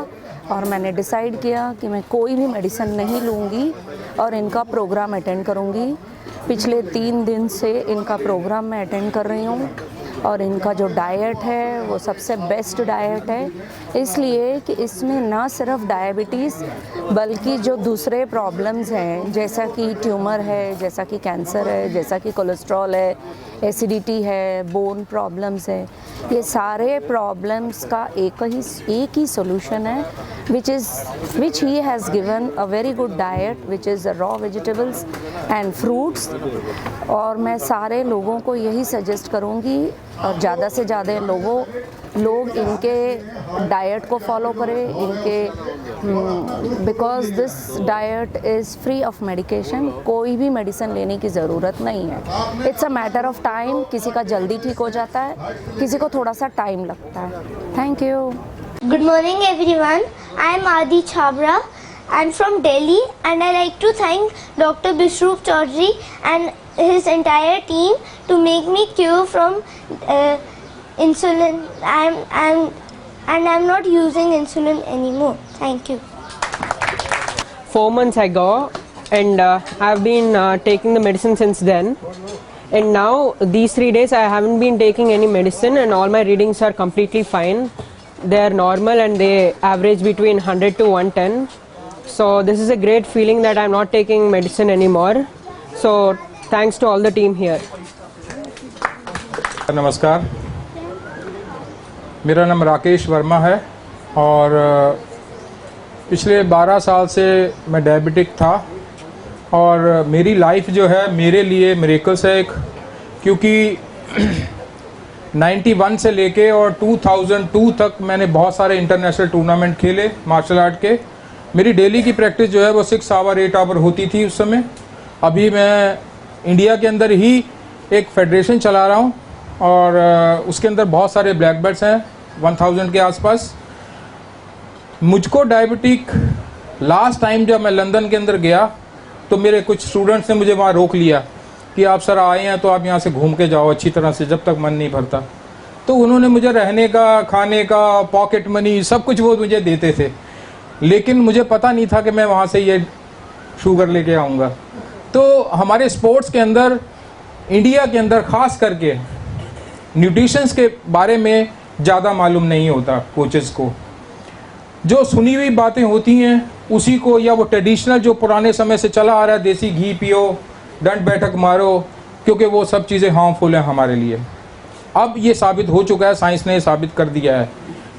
और मैंने डिसाइड किया कि मैं कोई भी मेडिसिन नहीं लूँगी और इनका प्रोग्राम अटेंड करूँगी। पिछले 3 दिन से इनका प्रोग्राम मैं अटेंड कर रही हूँ और इनका जो डाइट है वो सबसे बेस्ट डाइट है, इसलिए कि इसमें ना सिर्फ डायबिटीज़ बल्कि जो दूसरे प्रॉब्लम्स हैं जैसा कि ट्यूमर है, जैसा कि कैंसर है, जैसा कि कोलेस्ट्रॉल है, एसिडिटी है, बोन प्रॉब्लम्स है, ये सारे प्रॉब्लम्स का एक ही सॉल्यूशन है which he has given a very good diet which is raw vegetables and fruits। और मैं सारे लोगों को यही सजेस्ट करूँगी और ज़्यादा से ज़्यादा लोग इनके डाइट को फॉलो करें, इनके because this diet is free of medication. कोई भी मेडिसिन लेने की ज़रूरत नहीं है। It's a matter of time. किसी का जल्दी ठीक हो जाता है, किसी को थोड़ा सा टाइम लगता है। Thank you. Good morning everyone. I am Adi Chhabra. I am from Delhi and I like to thank Dr. Vishwarup Chaudhary and his entire team to make me cure from insulin. I'm not using insulin anymore. Thank you. 4 months ago and I've been taking the medicine since then. And now these 3 days I haven't been taking any medicine and all my readings are completely fine. They are normal and they average between 100 to 110. So this is a great feeling that I'm not taking medicine anymore. So thanks to all the team here. नमस्कार, मेरा नाम राकेश वर्मा है और पिछले 12 साल से मैं diabetic था और मेरी लाइफ जो है मेरे लिए मिरेकल्स है एक, क्योंकि 91 से लेके और 2002 तक मैंने बहुत सारे इंटरनेशनल टूर्नामेंट खेले मार्शल आर्ट के। मेरी डेली की प्रैक्टिस जो है वो 6 आवर 8 आवर होती थी उस समय। अभी मैं इंडिया के अंदर ही एक फेडरेशन चला रहा हूँ और उसके अंदर बहुत सारे ब्लैक बेल्ट्स हैं 1000 के आसपास। मुझको डायबिटिक लास्ट टाइम जब मैं लंदन के अंदर गया तो मेरे कुछ स्टूडेंट्स ने मुझे वहाँ रोक लिया कि आप सर आए हैं तो आप यहाँ से घूम के जाओ अच्छी तरह से, जब तक मन नहीं भरता। तो उन्होंने मुझे रहने का, खाने का, पॉकेट मनी सब कुछ वो मुझे देते थे, लेकिन मुझे पता नहीं था कि मैं वहाँ से ये शुगर लेके आऊँगा। तो हमारे स्पोर्ट्स के अंदर, इंडिया के अंदर ख़ास करके न्यूट्रिशंस के बारे में ज़्यादा मालूम नहीं होता कोचेस को। जो सुनी हुई बातें होती हैं उसी को, या वो ट्रेडिशनल जो पुराने समय से चला आ रहा है, देसी घी पियो, डंड बैठक मारो, क्योंकि वो सब चीज़ें हार्मफुल हैं हमारे लिए। अब ये साबित हो चुका है, साइंस ने साबित कर दिया है।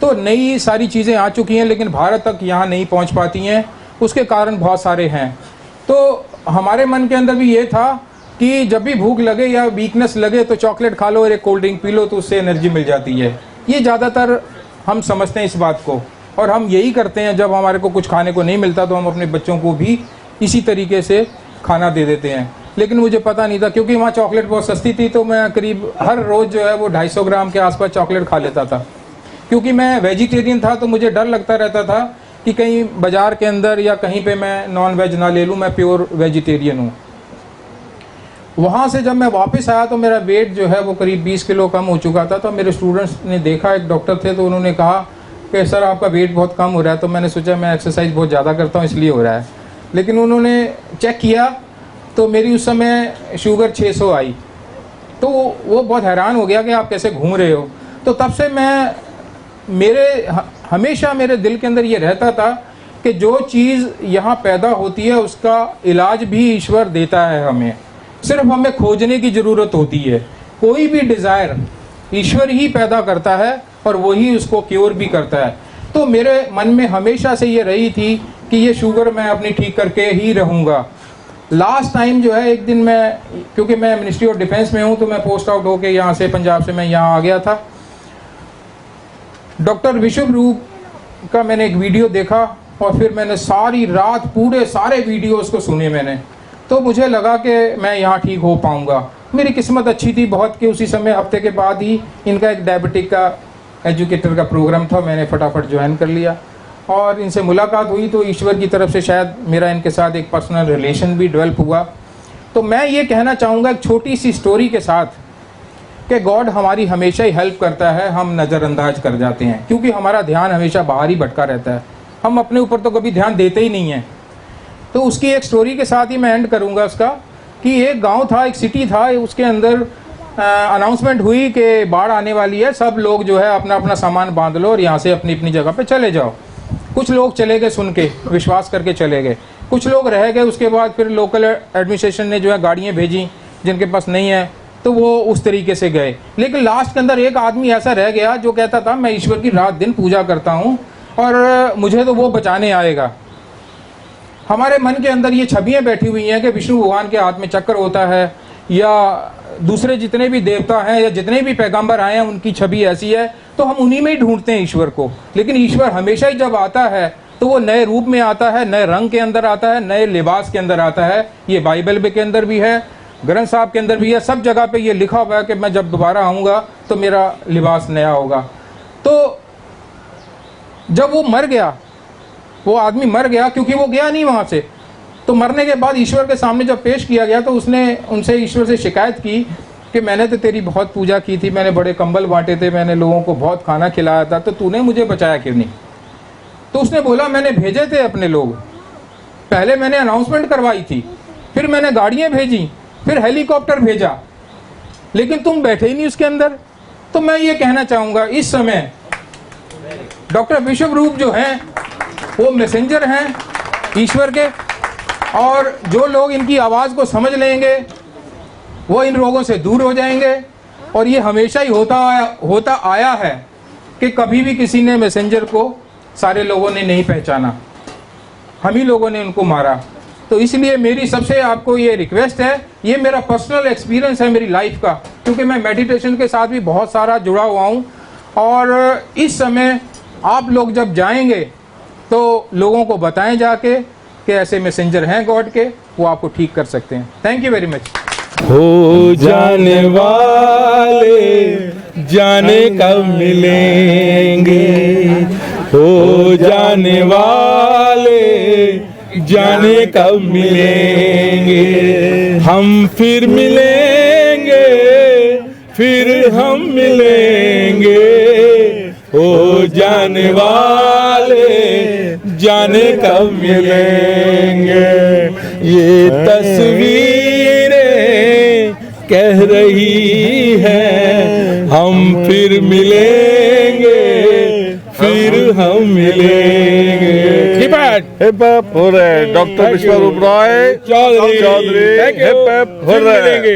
तो नई सारी चीज़ें आ चुकी हैं, लेकिन भारत तक यहाँ नहीं पहुँच पाती हैं। उसके कारण बहुत सारे हैं। तो हमारे मन के अंदर भी ये था कि जब भी भूख लगे या वीकनेस लगे तो चॉकलेट खा लो और एक कोल्ड ड्रिंक पी लो, तो उससे एनर्जी मिल जाती है। ये ज़्यादातर हम समझते हैं इस बात को, और हम यही करते हैं। जब हमारे को कुछ खाने को नहीं मिलता तो हम अपने बच्चों को भी इसी तरीके से खाना दे देते हैं। लेकिन मुझे पता नहीं था, क्योंकि वहाँ चॉकलेट बहुत सस्ती थी, तो मैं करीब हर रोज़ जो है वो 250 ग्राम के आसपास चॉकलेट खा लेता था। क्योंकि मैं वेजिटेरियन था तो मुझे डर लगता रहता था कि कहीं बाज़ार के अंदर या कहीं पे मैं नॉन वेज ना ले लूँ। मैं प्योर वेजिटेरियन हूँ। वहाँ से जब मैं वापस आया तो मेरा वेट जो है वो करीब 20 किलो कम हो चुका था। तो मेरे स्टूडेंट्स ने देखा, एक डॉक्टर थे, तो उन्होंने कहा कि सर आपका वेट बहुत कम हो रहा है। तो मैंने सोचा मैं एक्सरसाइज बहुत ज़्यादा करता हूँ इसलिए हो रहा है। लेकिन उन्होंने चेक किया तो मेरी उस समय शुगर 600 आई। तो वो बहुत हैरान हो गया कि आप कैसे घूम रहे हो। तो तब से हमेशा मेरे दिल के अंदर ये रहता था कि जो चीज़ यहाँ पैदा होती है उसका इलाज भी ईश्वर देता है हमें, सिर्फ हमें खोजने की ज़रूरत होती है। कोई भी डिज़ायर ईश्वर ही पैदा करता है और वही उसको क्योर भी करता है। तो मेरे मन में हमेशा से ये रही थी कि ये शुगर मैं अपनी ठीक करके ही रहूँगा। लास्ट टाइम जो है, एक दिन मैं, क्योंकि मैं मिनिस्ट्री ऑफ डिफेंस में हूँ, तो मैं पोस्ट आउट होके यहाँ से, पंजाब से मैं यहाँ आ गया था। डॉक्टर विश्व रूप का मैंने एक वीडियो देखा और फिर मैंने सारी रात पूरे सारे वीडियोस को सुने मैंने। तो मुझे लगा कि मैं यहाँ ठीक हो पाऊँगा। मेरी किस्मत अच्छी थी बहुत कि उसी समय हफ्ते के बाद ही इनका एक डायबिटिक का एजुकेटर का प्रोग्राम था, मैंने फटाफट ज्वाइन कर लिया और इनसे मुलाकात हुई। तो ईश्वर की तरफ से शायद मेरा इनके साथ एक पर्सनल रिलेशन भी डेवलप हुआ। तो मैं ये कहना चाहूँगा एक छोटी सी स्टोरी के साथ कि गॉड हमारी हमेशा ही हेल्प करता है, हम नज़रअंदाज कर जाते हैं क्योंकि हमारा ध्यान हमेशा बाहर ही भटका रहता है। हम अपने ऊपर तो कभी ध्यान देते ही नहीं हैं। तो उसकी एक स्टोरी के साथ ही मैं एंड करूँगा उसका, कि एक गांव था, एक सिटी था, उसके अंदर अनाउंसमेंट हुई कि बाढ़ आने वाली है, सब लोग जो है अपना अपना सामान बांध लो और यहाँ से अपनी अपनी जगह पे चले जाओ। कुछ लोग चले गए, सुन के विश्वास करके चले गए, कुछ लोग रह गए। उसके बाद फिर लोकल एडमिनिस्ट्रेशन ने जो है गाड़ियाँ भेजी, जिनके पास नहीं है तो वो उस तरीके से गए। लेकिन लास्ट के अंदर एक आदमी ऐसा रह गया जो कहता था मैं ईश्वर की रात दिन पूजा करता हूँ और मुझे तो वो बचाने आएगा। हमारे मन के अंदर ये छवियाँ बैठी हुई हैं कि विष्णु भगवान के हाथ में चक्र होता है, या दूसरे जितने भी देवता हैं या जितने भी पैगंबर आए हैं उनकी छवि ऐसी है, तो हम उन्हीं में ही ढूंढते हैं ईश्वर को। लेकिन ईश्वर हमेशा ही जब आता है तो वो नए रूप में आता है, नए रंग के अंदर आता है, नए लिबास के अंदर आता है। ये बाइबल के अंदर भी है, ग्रंथ साहब के अंदर भी है, सब जगह पे ये लिखा हुआ है कि मैं जब दोबारा आऊँगा तो मेरा लिबास नया होगा। तो जब वो मर गया, वो आदमी मर गया क्योंकि वो गया नहीं वहाँ से। तो मरने के बाद ईश्वर के सामने जब पेश किया गया तो उसने उनसे, ईश्वर से शिकायत की कि मैंने तो तेरी बहुत पूजा की थी, मैंने बड़े कंबल बांटे थे, मैंने लोगों को बहुत खाना खिलाया था, तो तूने मुझे बचाया क्यों नहीं? तो उसने बोला मैंने भेजे थे अपने लोग, पहले मैंने अनाउंसमेंट करवाई थी, फिर मैंने गाड़ियाँ भेजी, फिर हेलीकॉप्टर भेजा, लेकिन तुम बैठे ही नहीं उसके अंदर। तो मैं ये कहना चाहूँगा इस समय डॉक्टर विश्व रूप जो हैं वो मैसेंजर हैं ईश्वर के, और जो लोग इनकी आवाज़ को समझ लेंगे वो इन रोगों से दूर हो जाएंगे। और ये हमेशा ही होता आया है कि कभी भी किसी ने मैसेंजर को सारे लोगों ने नहीं पहचाना, हम ही लोगों ने उनको मारा। तो इसलिए मेरी सबसे आपको ये रिक्वेस्ट है, ये मेरा पर्सनल एक्सपीरियंस है मेरी लाइफ का, क्योंकि मैं मेडिटेशन के साथ भी बहुत सारा जुड़ा हुआ हूँ। और इस समय आप लोग जब जाएंगे तो लोगों को बताएं जाके कि ऐसे मैसेंजर हैं गॉड के, वो आपको ठीक कर सकते हैं। Thank you very much. हो जाने वाले जाने कब मिलेंगे, हो जाने वाले जाने कब मिलेंगे, हम फिर मिलेंगे, फिर हम मिलेंगे, ओ जाने वाले जाने कब मिलेंगे। ये तस्वीरें कह रही हैं हम फिर मिलेंगे, फिर हम मिलेंगे। हिप हिप हो रहे डॉक्टर विश्वरूप राय चौधरी, हिप हिप हो रहे।